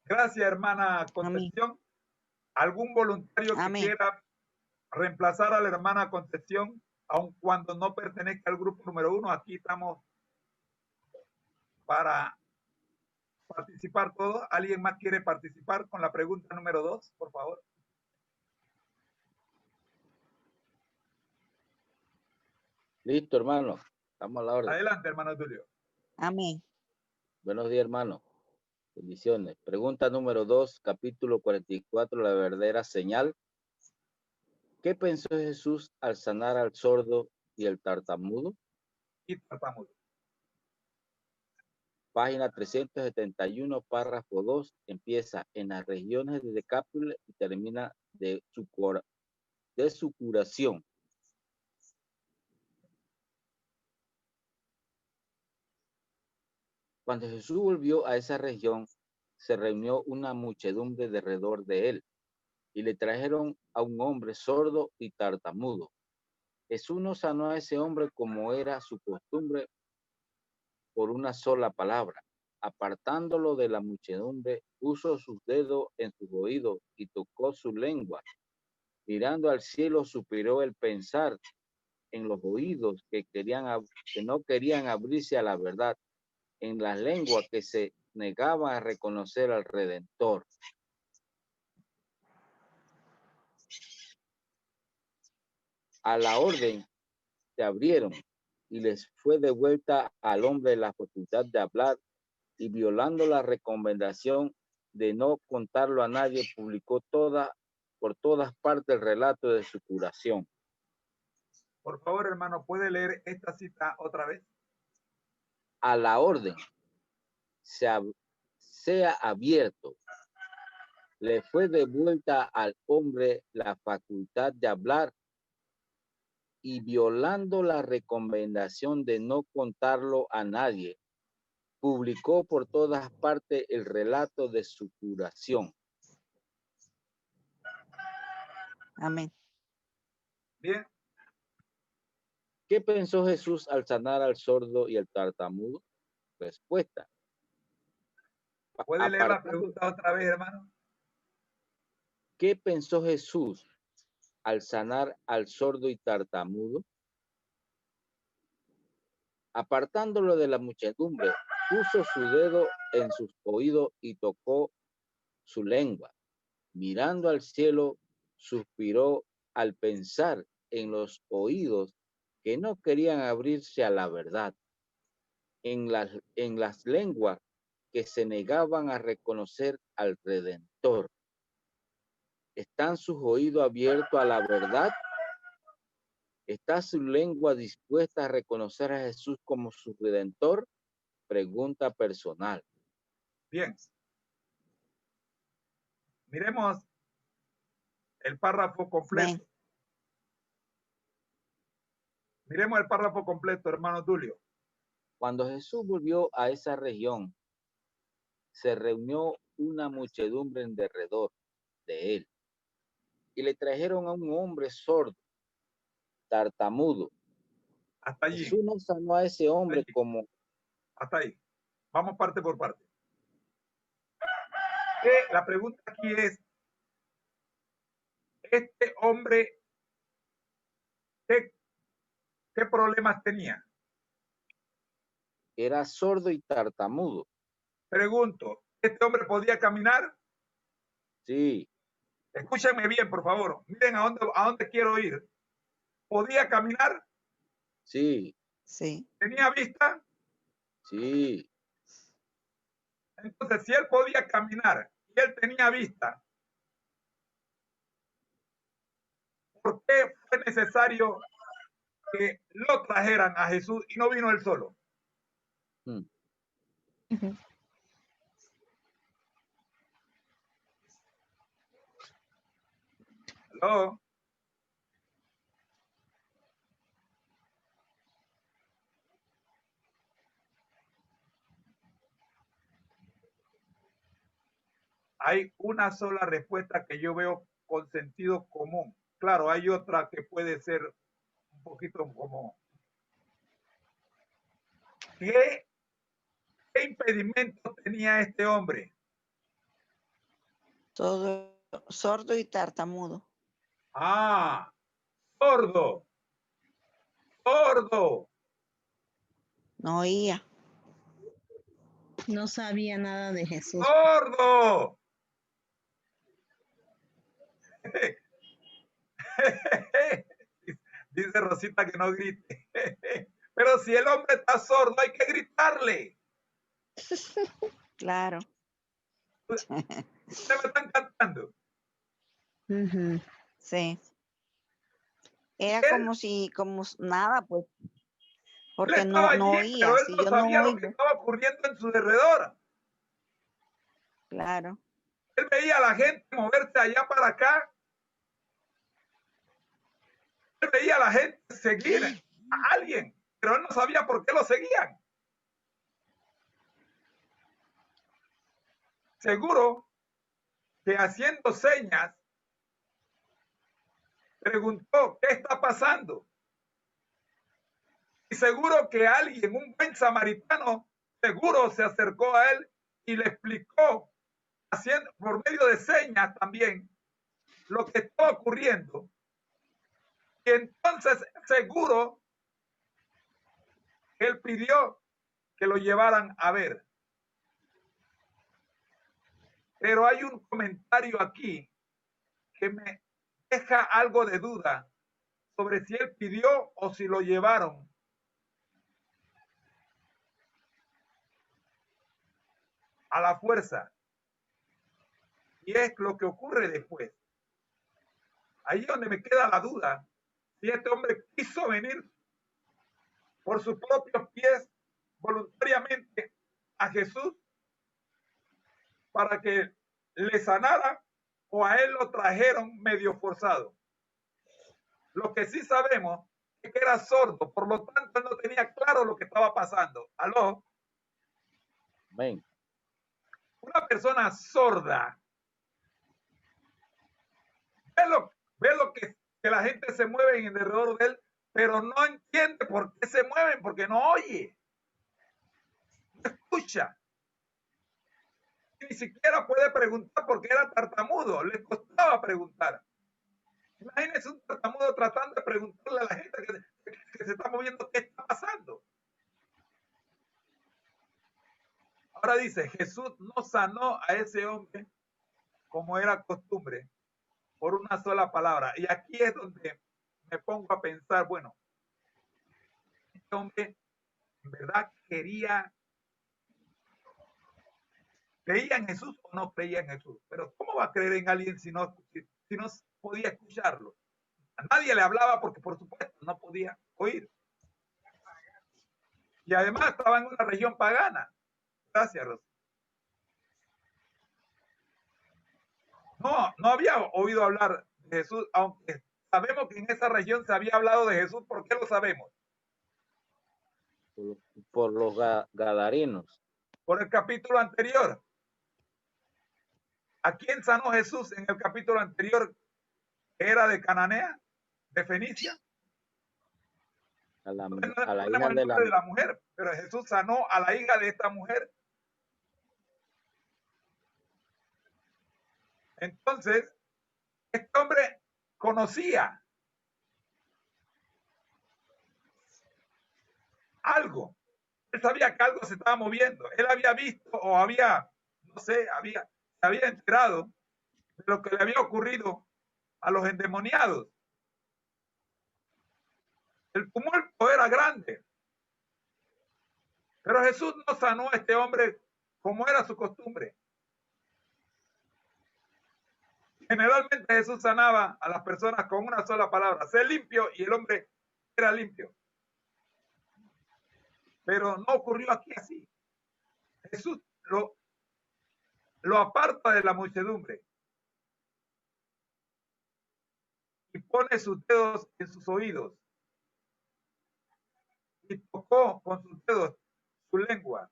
Speaker 1: Gracias, hermana Concepción. ¿Algún voluntario que
Speaker 2: Amén.
Speaker 1: quiera reemplazar a la hermana Concepción, aun cuando no pertenezca al grupo número 1? Aquí estamos para participar todos. ¿Alguien más quiere participar con la pregunta número 2, por favor?
Speaker 3: Listo, hermano. Estamos a la orden.
Speaker 1: Adelante, hermano Tulio.
Speaker 2: Amén.
Speaker 3: Buenos días, hermano. Bendiciones. Pregunta número 2, capítulo 44, la verdadera señal. ¿Qué pensó Jesús al sanar al sordo y el tartamudo?
Speaker 1: Y tratamos.
Speaker 3: Página 371, párrafo 2, empieza en las regiones de Decápolis y termina de su curación. Cuando Jesús volvió a esa región, se reunió una muchedumbre alrededor de él y le trajeron a un hombre sordo y tartamudo. Jesús no sanó a ese hombre como era su costumbre por una sola palabra. Apartándolo de la muchedumbre, puso sus dedos en sus oídos y tocó su lengua. Mirando al cielo, suspiró el pensar en los oídos que no querían abrirse a la verdad, en las lenguas que se negaban a reconocer al Redentor. A la orden se abrieron y les fue devuelta al hombre la facultad de hablar, y violando la recomendación de no contarlo a nadie, publicó por todas partes el relato de su curación.
Speaker 1: Por favor, hermano, ¿puede leer esta cita otra vez?
Speaker 3: A la orden sea abierto. Le fue devuelta al hombre la facultad de hablar, y violando la recomendación de no contarlo a nadie, publicó por todas partes el relato de su curación.
Speaker 2: Amén.
Speaker 1: Bien.
Speaker 3: ¿Qué pensó Jesús al sanar al sordo y al tartamudo? Respuesta.
Speaker 1: ¿Puede leer la pregunta otra vez, hermano?
Speaker 3: ¿Qué pensó Jesús al sanar al sordo y tartamudo? Apartándolo de la muchedumbre, puso su dedo en sus oídos y tocó su lengua. Mirando al cielo, suspiró al pensar en los oídos que no querían abrirse a la verdad, en las lenguas que se negaban a reconocer al Redentor. ¿Están sus oídos abiertos a la verdad? ¿Está su lengua dispuesta a reconocer a Jesús como su Redentor? Pregunta personal.
Speaker 1: Bien. Miremos el párrafo completo.
Speaker 2: Bien.
Speaker 1: Miremos el párrafo completo, hermano Tulio.
Speaker 3: Cuando Jesús volvió a esa región, se reunió una muchedumbre en derredor de él y le trajeron a un hombre sordo, tartamudo.
Speaker 1: Hasta allí.
Speaker 3: Jesús no sanó a ese hombre como...
Speaker 1: Hasta ahí. Vamos parte por parte. La pregunta aquí es, ¿este hombre qué problemas tenía?
Speaker 3: Era sordo y tartamudo.
Speaker 1: Pregunto, ¿este hombre podía caminar?
Speaker 3: Sí.
Speaker 1: Escúchenme bien, por favor. Miren a dónde quiero ir. ¿Podía caminar?
Speaker 3: Sí.
Speaker 2: Sí.
Speaker 1: ¿Tenía vista?
Speaker 3: Sí.
Speaker 1: Entonces, si él podía caminar y él tenía vista, ¿por qué fue necesario que lo trajeran a Jesús y no vino él solo? ¿Aló? Hay una sola respuesta que yo veo con sentido común. claro, hay otra que puede ser un poquito como, ¿qué impedimento tenía este hombre?
Speaker 2: Todo sordo y tartamudo.
Speaker 1: Ah, sordo, sordo.
Speaker 2: No oía.
Speaker 4: No sabía nada de Jesús.
Speaker 1: ¡Sordo! Dice Rosita que no grite. Pero si el hombre está sordo, hay que gritarle.
Speaker 2: Claro.
Speaker 1: ¿Ustedes me están cantando?
Speaker 4: Ujú.
Speaker 2: Sí. Era
Speaker 1: Él
Speaker 2: como nada, pues, porque
Speaker 1: estaba
Speaker 2: no
Speaker 1: allí, pero
Speaker 2: oía.
Speaker 1: él
Speaker 2: Si
Speaker 1: no
Speaker 2: yo no
Speaker 1: sabía lo que
Speaker 2: oigo,
Speaker 1: estaba ocurriendo en su alrededor.
Speaker 2: claro.
Speaker 1: Él veía a la gente moverse allá para acá. Él veía a la gente seguir a alguien, pero él no sabía por qué lo seguían. Seguro que haciendo señas preguntó, ¿qué está pasando? Y seguro que alguien, un buen samaritano, seguro se acercó a él y le explicó, haciendo por medio de señas también, lo que estaba ocurriendo. Y entonces seguro que él pidió que lo llevaran a ver. Pero hay un comentario aquí que me deja algo de duda sobre si él pidió o si lo llevaron. A la fuerza. Y es lo que ocurre después. Ahí es donde me queda la duda. Si este hombre quiso venir por sus propios pies voluntariamente a Jesús para que le sanara o a él lo trajeron medio forzado. Lo que sí sabemos es que era sordo, por lo tanto él no tenía claro lo que estaba pasando. ¿Aló?
Speaker 3: Amén.
Speaker 1: Una persona sorda ve lo que la gente se mueve en alrededor de él, pero no entiende por qué se mueven, porque no oye, no escucha. Ni siquiera puede preguntar porque era tartamudo, le costaba preguntar. Imagínense un tartamudo tratando de preguntarle a la gente que se está moviendo qué está pasando. Ahora dice, Jesús no sanó a ese hombre como era costumbre, por una sola palabra. Y aquí es donde me pongo a pensar, bueno, este hombre en verdad creía en Jesús o no creía en Jesús. Pero ¿cómo va a creer en alguien si no podía escucharlo? A nadie le hablaba porque por supuesto no podía oír. Y además estaba en una región pagana. Gracias, Rosa. No había oído hablar de Jesús, aunque sabemos que en esa región se había hablado de Jesús. ¿Por qué lo sabemos?
Speaker 3: Por los gadarinos.
Speaker 1: Por el capítulo anterior. ¿A quién sanó Jesús en el capítulo anterior? ¿Era de Cananea? ¿De Fenicia?
Speaker 3: A la
Speaker 1: No
Speaker 3: hija
Speaker 1: tenemos el
Speaker 3: de
Speaker 1: nombre de la mujer, pero Jesús sanó a la hija de esta mujer. Entonces, este hombre conocía algo. Él sabía que algo se estaba moviendo. Él había visto o había, no sé, se había enterado de lo que le había ocurrido a los endemoniados. El tumulto era grande. Pero Jesús no sanó a este hombre como era su costumbre. Generalmente Jesús sanaba a las personas con una sola palabra, sé limpio, y el hombre era limpio. Pero no ocurrió aquí así. Jesús lo aparta de la muchedumbre y pone sus dedos en sus oídos y tocó con sus dedos su lengua.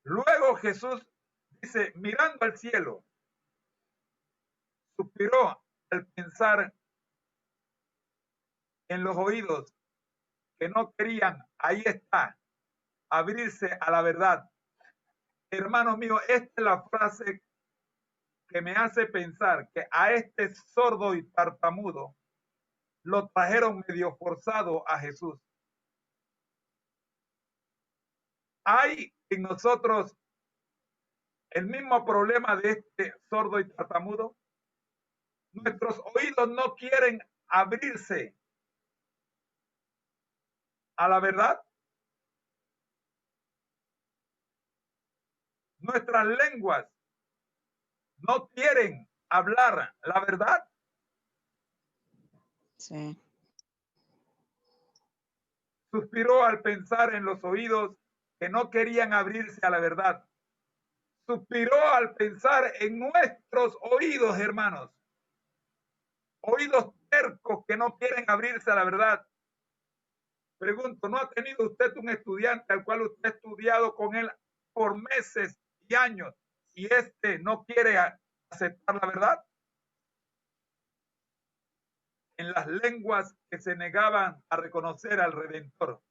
Speaker 1: Luego Jesús dice, mirando al cielo, suspiró al pensar en los oídos que no querían, ahí está, abrirse a la verdad. Hermanos míos, esta es la frase que me hace pensar que a este sordo y tartamudo lo trajeron medio forzado a Jesús. Hay en nosotros el mismo problema de este sordo y tartamudo. Nuestros oídos no quieren abrirse a la verdad. Nuestras lenguas no quieren hablar la verdad.
Speaker 2: Sí.
Speaker 1: Suspiró al pensar en los oídos que no querían abrirse a la verdad. Suspiró al pensar en nuestros oídos, hermanos. Oídos tercos que no quieren abrirse a la verdad. Pregunto, ¿no ha tenido usted un estudiante al cual usted ha estudiado con él por meses y años y este no quiere aceptar la verdad? En las lenguas que se negaban a reconocer al Redentor.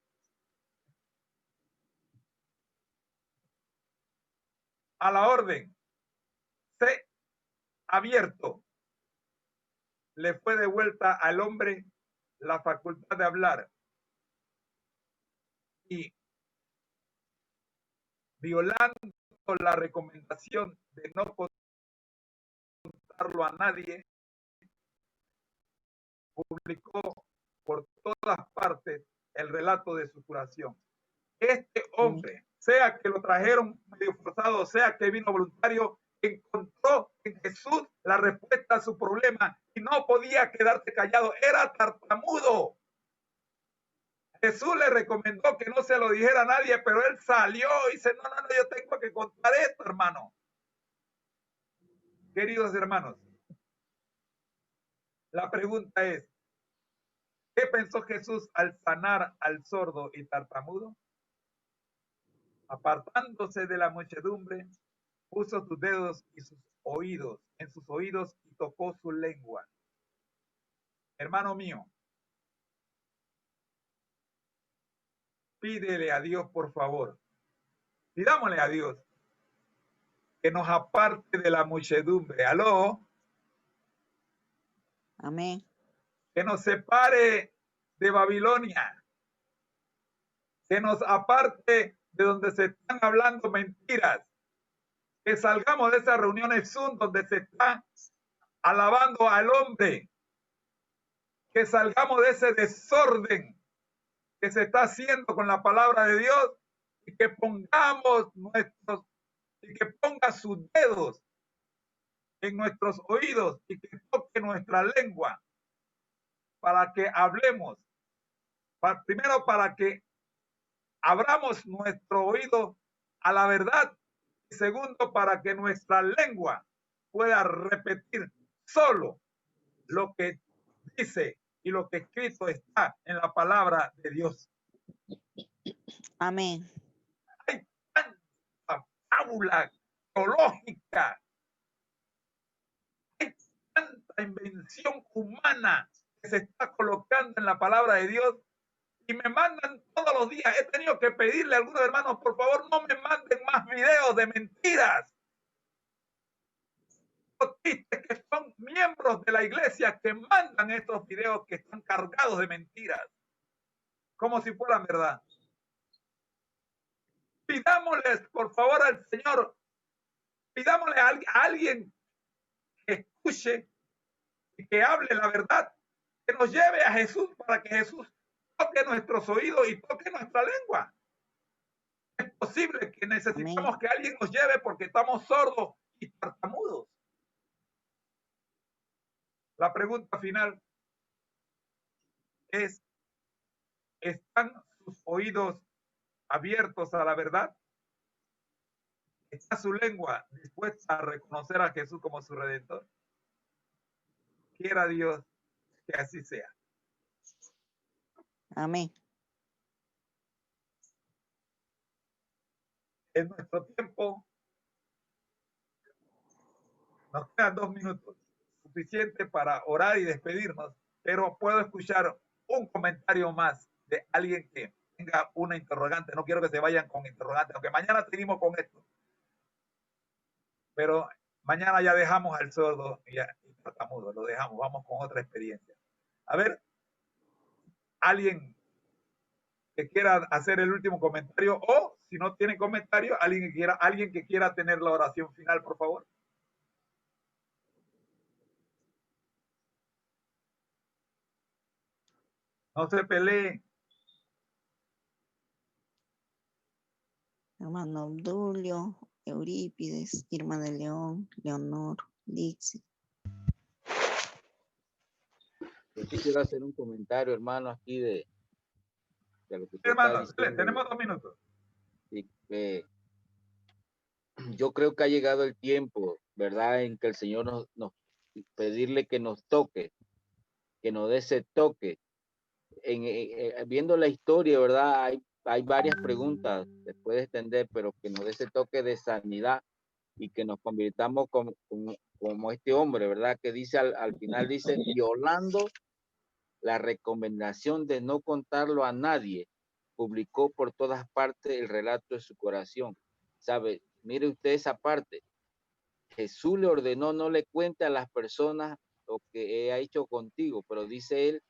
Speaker 1: A la orden, sé abierto. Le fue devuelta al hombre la facultad de hablar y violando la recomendación de no contarlo a nadie, publicó por todas partes el relato de su curación. Este hombre, sea que lo trajeron medio forzado, sea que vino voluntario, encontró en Jesús la respuesta a su problema y no podía quedarse callado, era tartamudo. Jesús le recomendó que no se lo dijera a nadie, pero él salió y dice, no, yo tengo que contar esto, hermano. Queridos hermanos, la pregunta es, ¿qué pensó Jesús al sanar al sordo y tartamudo? Apartándose de la muchedumbre, puso sus dedos y sus oídos, en sus oídos y tocó su lengua. Hermano mío, pídele a Dios, por favor, pidámosle a Dios que nos aparte de la muchedumbre. ¿Aló?
Speaker 2: Amén.
Speaker 1: Que nos separe de Babilonia, que nos aparte de donde se están hablando mentiras, que salgamos de esas reuniones Zoom donde se está alabando al hombre, que salgamos de ese desorden que se está haciendo con la palabra de Dios y que pongamos y que ponga sus dedos en nuestros oídos y que toque nuestra lengua para que hablemos, primero para que abramos nuestro oído a la verdad y segundo para que nuestra lengua pueda repetir solo lo que dice y lo que escrito está en la palabra de Dios.
Speaker 2: Amén.
Speaker 1: Hay tanta fábula teológica, hay tanta invención humana que se está colocando en la palabra de Dios y me mandan todos los días. He tenido que pedirle a algunos hermanos, por favor, no me manden más videos de mentiras. Los tristes que son miembros de la iglesia que mandan estos videos que están cargados de mentiras, como si fueran verdad. Pidámosles, por favor, al Señor, pidámosle a alguien que escuche y que hable la verdad, que nos lleve a Jesús para que Jesús toque nuestros oídos y toque nuestra lengua. Es posible que necesitamos
Speaker 2: Amén.
Speaker 1: que alguien nos lleve porque estamos sordos y tartamudos. La pregunta final es, ¿están sus oídos abiertos a la verdad? ¿Está su lengua dispuesta a reconocer a Jesús como su Redentor? Quiera Dios que así sea.
Speaker 2: Amén.
Speaker 1: En nuestro tiempo nos quedan 2 minutos. suficiente para orar y despedirnos, pero puedo escuchar un comentario más de alguien que tenga una interrogante. No quiero que se vayan con interrogante, aunque mañana seguimos con esto. Pero mañana ya dejamos al sordo y tartamudo, lo dejamos, vamos con otra experiencia. A ver, alguien que quiera hacer el último comentario, o si no tiene comentario, alguien que quiera tener la oración final, por favor. No se peleen.
Speaker 2: Hermano Obdulio, Eurípides, Irma de León, Leonor, Dixie.
Speaker 3: Yo quisiera hacer un comentario, hermano, aquí de lo que usted
Speaker 1: Hermano,
Speaker 3: está diciendo.
Speaker 1: tenemos 2 minutos.
Speaker 3: Y yo creo que ha llegado el tiempo, ¿verdad?, en que el Señor nos pedirle que nos toque, que nos dé ese toque. Viendo la historia, ¿verdad? Hay varias preguntas, se puede extender, pero que nos dé ese toque de sanidad y que nos convirtamos como este hombre, ¿verdad? Que dice al final, dice, violando la recomendación de no contarlo a nadie, publicó por todas partes el relato de su corazón. ¿Sabe? Mire usted esa parte. Jesús le ordenó no le cuente a las personas lo que he hecho contigo, pero dice él,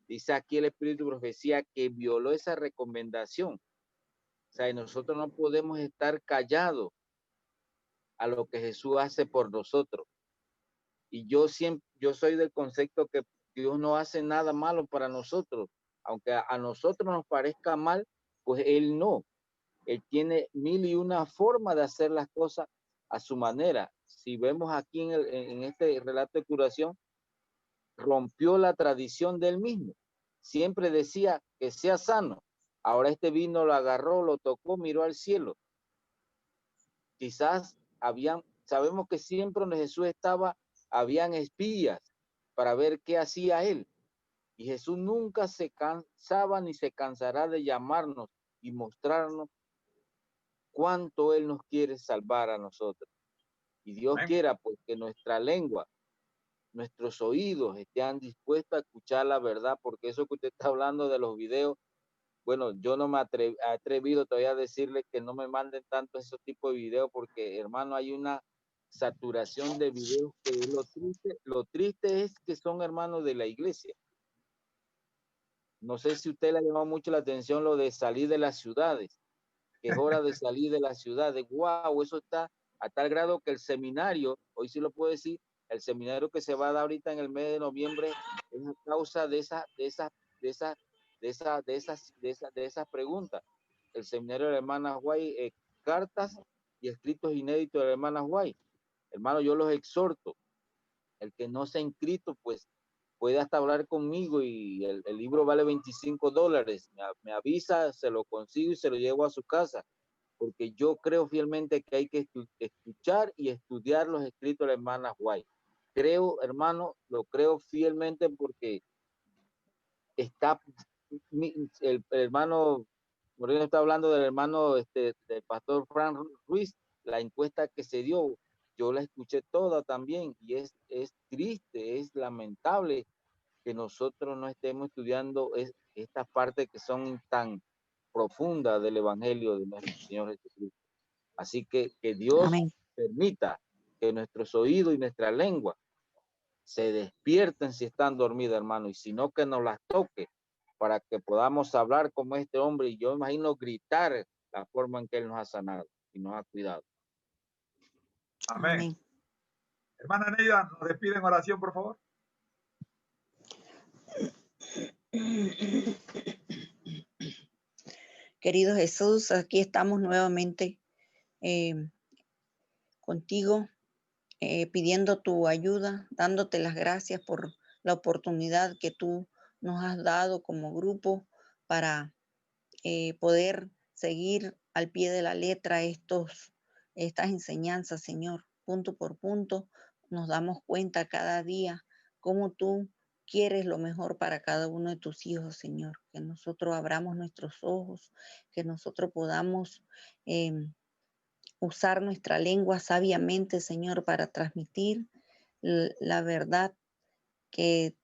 Speaker 3: dice aquí el Espíritu de Profecía que violó esa recomendación. O sea, nosotros no podemos estar callados a lo que Jesús hace por nosotros. Y yo soy del concepto que Dios no hace nada malo para nosotros. Aunque a nosotros nos parezca mal, pues Él no. Él tiene 1001 formas de hacer las cosas a su manera. Si vemos aquí en este relato de curación, rompió la tradición del mismo. Siempre decía que sea sano. Ahora este vino, lo agarró, lo tocó, miró al cielo. Quizás sabemos que siempre donde Jesús estaba, habían espías para ver qué hacía él. Y Jesús nunca se cansaba ni se cansará de llamarnos y mostrarnos cuánto Él nos quiere salvar a nosotros. Y Dios quiera pues que nuestra lengua, nuestros oídos estén dispuestos a escuchar la verdad, porque eso que usted está hablando de los videos, bueno, yo no me he atrevido todavía a decirle que no me manden tanto esos tipos de videos, porque hermano, hay una saturación de videos que es lo triste es que son hermanos de la iglesia. No sé si usted le ha llamado mucho la atención lo de salir de las ciudades, que es hora de salir de las ciudades. Wow, eso está a tal grado que el seminario, hoy sí lo puedo decir, el seminario que se va a dar ahorita en el mes de noviembre es a causa de esas preguntas. El seminario de la hermana White, cartas y escritos inéditos de la hermana White. Hermano, yo los exhorto. El que no se ha inscrito, pues puede hasta hablar conmigo y el libro vale $25. Me avisa, se lo consigo y se lo llevo a su casa, porque yo creo fielmente que hay que escuchar y estudiar los escritos de la hermana White. Creo, hermano, lo creo fielmente porque está el hermano Moreno está hablando del hermano del pastor Frank Ruiz, la encuesta que se dio, yo la escuché toda también y es triste, es lamentable que nosotros no estemos estudiando estas partes que son tan profundas del Evangelio de nuestro Señor Jesucristo. Así que Dios
Speaker 2: Amén.
Speaker 3: permita que nuestros oídos y nuestra lengua se despierten si están dormidas, hermano, y si no, que nos las toque para que podamos hablar como este hombre, y yo imagino gritar la forma en que él nos ha sanado y nos ha cuidado.
Speaker 1: Amén.
Speaker 2: Amén.
Speaker 1: Hermana Neida, nos despide en oración, por favor.
Speaker 2: Querido Jesús, aquí estamos nuevamente contigo, pidiendo tu ayuda, dándote las gracias por la oportunidad que tú nos has dado como grupo para poder seguir al pie de la letra estas enseñanzas, Señor. Punto por punto nos damos cuenta cada día cómo tú quieres lo mejor para cada uno de tus hijos, Señor. Que nosotros abramos nuestros ojos, que nosotros podamos usar nuestra lengua sabiamente, Señor, para transmitir la verdad que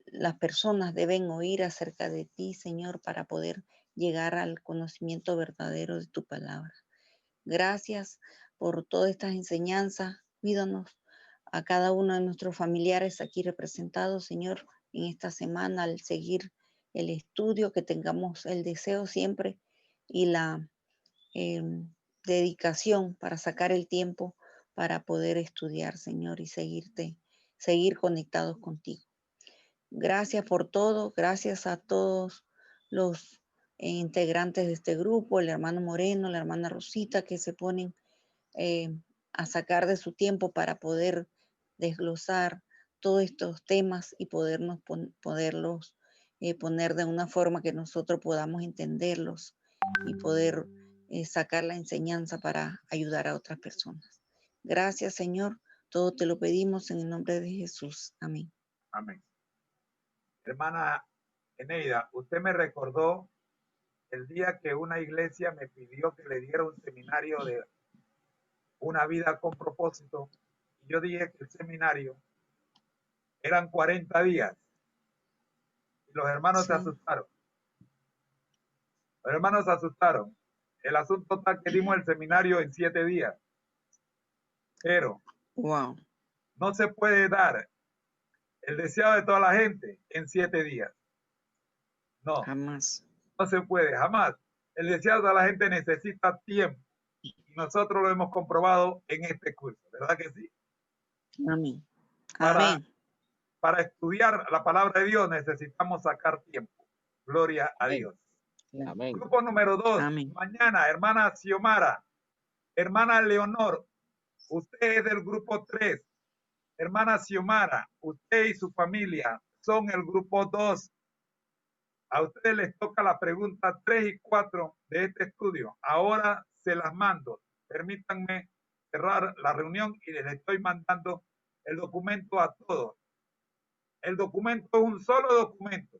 Speaker 2: las personas deben oír acerca de ti, Señor, para poder llegar al conocimiento verdadero de tu palabra. Gracias por todas estas enseñanzas. Cuídanos a cada uno de nuestros familiares aquí representados, Señor, en esta semana al seguir el estudio, que tengamos el deseo siempre y la dedicación para sacar el tiempo para poder estudiar, Señor, y seguir conectados contigo. Gracias por todo, gracias a todos los integrantes de este grupo, el hermano Moreno, la hermana Rosita, que se ponen a sacar de su tiempo para poder desglosar todos estos temas y poderlos poner de una forma que nosotros podamos entenderlos y poder sacar la enseñanza para ayudar a otras personas. Gracias, Señor. Todo te lo pedimos en el nombre de Jesús. Amén.
Speaker 1: Amén. Hermana Eneida, usted me recordó el día que una iglesia me pidió que le diera un seminario de una vida con propósito. Y yo dije que el seminario eran 40 días. Y los hermanos se asustaron. Los hermanos se asustaron. El asunto está que dimos el seminario en 7 días. Pero
Speaker 2: wow,
Speaker 1: no se puede dar el deseado de toda la gente en 7 días. No.
Speaker 2: Jamás.
Speaker 1: No se puede, jamás. El deseado de la gente necesita tiempo. Y nosotros lo hemos comprobado en este curso, ¿verdad que sí?
Speaker 2: Amén. Amén.
Speaker 1: Para estudiar la palabra de Dios necesitamos sacar tiempo. Gloria a Dios.
Speaker 3: Amén.
Speaker 1: Grupo número 2.
Speaker 2: Amén.
Speaker 1: Mañana, hermana Xiomara, hermana Leonor, usted es del grupo 3. Hermana Xiomara, usted y su familia son el grupo 2. A ustedes les toca la pregunta 3 y 4 de este estudio. Ahora se las mando. Permítanme cerrar la reunión y les estoy mandando el documento a todos. El documento es un solo documento.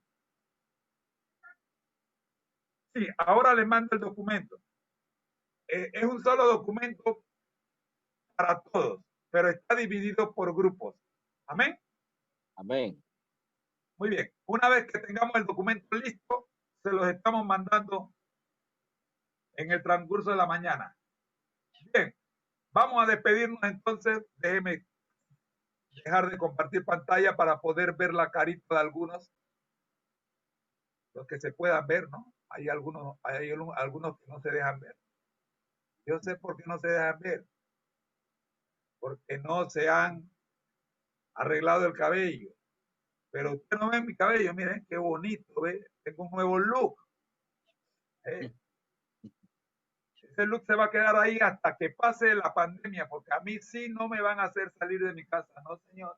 Speaker 1: Sí, ahora les mando el documento. Es un solo documento para todos, pero está dividido por grupos. Amén.
Speaker 3: Amén.
Speaker 1: Muy bien. Una vez que tengamos el documento listo, se los estamos mandando en el transcurso de la mañana. Bien, vamos a despedirnos entonces. Déjeme dejar de compartir pantalla para poder ver la carita de algunos. Los que se puedan ver, ¿no? Hay algunos que no se dejan ver. Yo sé por qué no se dejan ver. Porque no se han arreglado el cabello. Pero usted no ve mi cabello, miren qué bonito, ¿ve? Tengo un nuevo look. Ese look se va a quedar ahí hasta que pase la pandemia, porque a mí sí no me van a hacer salir de mi casa, no señor.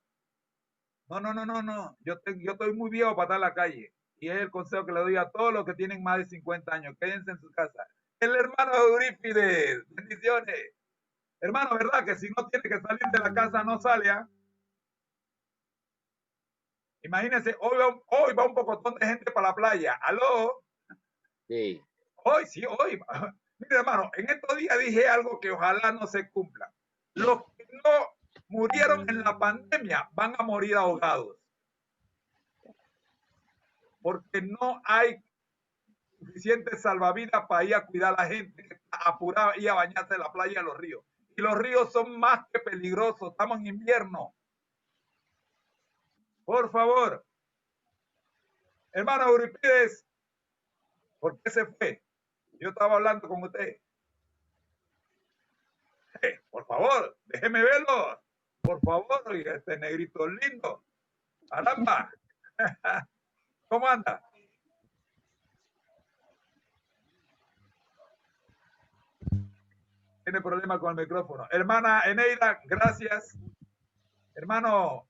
Speaker 1: No. Yo estoy muy viejo para estar en la calle. Y es el consejo que le doy a todos los que tienen más de 50 años. Quédense en su casa. El hermano Eurípides, bendiciones. Hermano, ¿verdad? Que si no tiene que salir de la casa, no sale, ¿ah? Imagínense, hoy va un pocotón de gente para la playa. ¿Aló?
Speaker 3: Sí.
Speaker 1: Hoy. Mire, hermano, en estos días dije algo que ojalá no se cumpla. Los que no murieron en la pandemia van a morir ahogados. Porque no hay suficiente salvavidas para ir a cuidar a la gente que está apurada y a bañarse en la playa y en los ríos. Y los ríos son más que peligrosos. Estamos en invierno. Por favor. Hermano Euripides, ¿por qué se fue? Yo estaba hablando con usted. Por favor, déjeme verlo. Por favor, este negrito lindo. Caramba. ¿Cómo anda? Tiene problema con el micrófono. Hermana Eneida, gracias. Hermano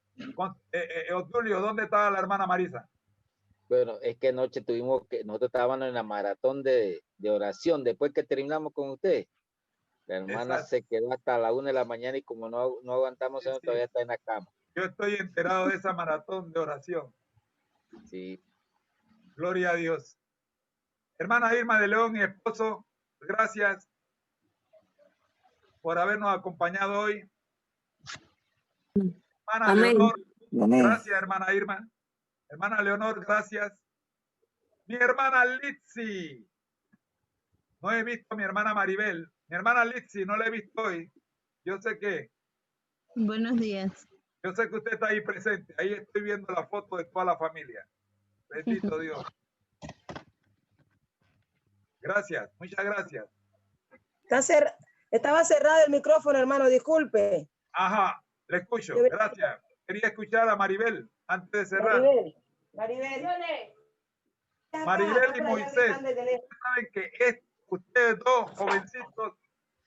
Speaker 1: Otulio, ¿dónde está la hermana Marisa?
Speaker 3: Bueno, es que anoche nosotros estábamos en la maratón de oración, después que terminamos con usted. La hermana se quedó hasta la 1 de la mañana y como no aguantamos, sí. Todavía está en la cama.
Speaker 1: Yo estoy enterado de esa maratón de oración.
Speaker 3: Sí.
Speaker 1: Gloria a Dios. Hermana Irma de León, mi esposo, gracias por habernos acompañado hoy. Hermana
Speaker 8: Amén.
Speaker 1: Leonor, Gracias, hermana Irma. Hermana Leonor, gracias. Mi hermana Litsi. No he visto a mi hermana Maribel. Mi hermana Litsi, no la he visto hoy. Yo sé que
Speaker 4: Buenos días.
Speaker 1: usted está ahí presente. Ahí estoy viendo la foto de toda la familia. Bendito Dios. Gracias, muchas gracias.
Speaker 5: Estaba cerrado el micrófono, hermano, disculpe.
Speaker 1: Ajá, le escucho. Gracias. Quería escuchar a Maribel antes de cerrar. Maribel y Moisés. Ustedes saben que ustedes dos jovencitos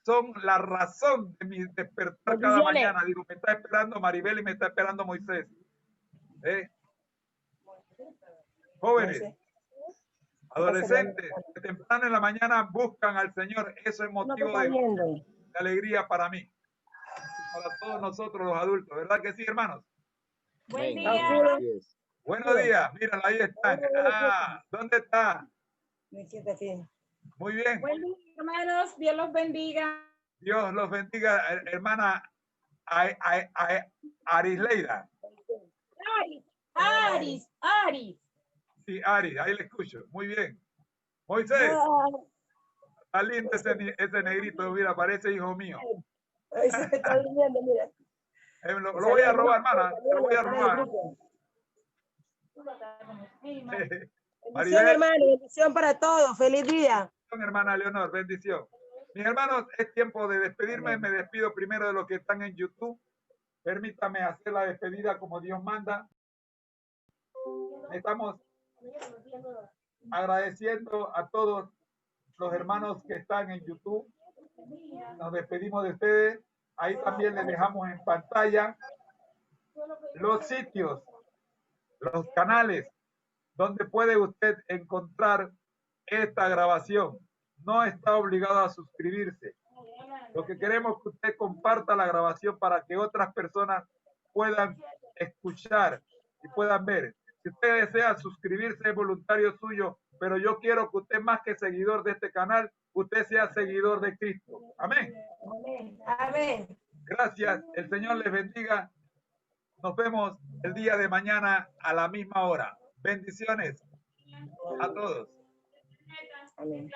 Speaker 1: son la razón de mi despertar cada mañana. Digo, me está esperando Maribel y me está esperando Moisés. Jóvenes, adolescentes, que temprano en la mañana buscan al Señor. Eso es motivo de alegría para mí. Para todos nosotros los adultos. ¿Verdad que sí, hermanos?
Speaker 3: Buen
Speaker 5: día.
Speaker 1: Buenos días. Mírala, ahí están. Ah, ¿dónde está? Muy bien.
Speaker 5: Buen día, hermanos. Dios los bendiga.
Speaker 1: Dios los bendiga, hermana Arisleida.
Speaker 5: Aris.
Speaker 1: Sí, Aris, ahí le escucho. Muy bien. Moisés, está lindo ese negrito, mira, parece hijo mío.
Speaker 5: Ahí se está durmiendo, mira.
Speaker 1: Lo voy a robar, hermana, lo voy a robar.
Speaker 5: Bendición, hermano, bendición para todos. Feliz día.
Speaker 1: Hermana Leonor, bendición. Mis hermanos, es tiempo de despedirme. Me despido primero de los que están en YouTube. Permítame hacer la despedida como Dios manda. Estamos agradeciendo a todos los hermanos que están en YouTube. Nos despedimos de ustedes. Ahí también les dejamos en pantalla los sitios, los canales donde puede usted encontrar esta grabación. No está obligado a suscribirse. Lo que queremos es que usted comparta la grabación para que otras personas puedan escuchar y puedan ver. Si usted desea suscribirse, es voluntario suyo, pero yo quiero que usted, más que seguidor de este canal, usted sea seguidor de Cristo. Amén.
Speaker 5: Amén.
Speaker 1: Gracias. El Señor les bendiga. Nos vemos el día de mañana a la misma hora. Bendiciones a todos.
Speaker 5: Amén.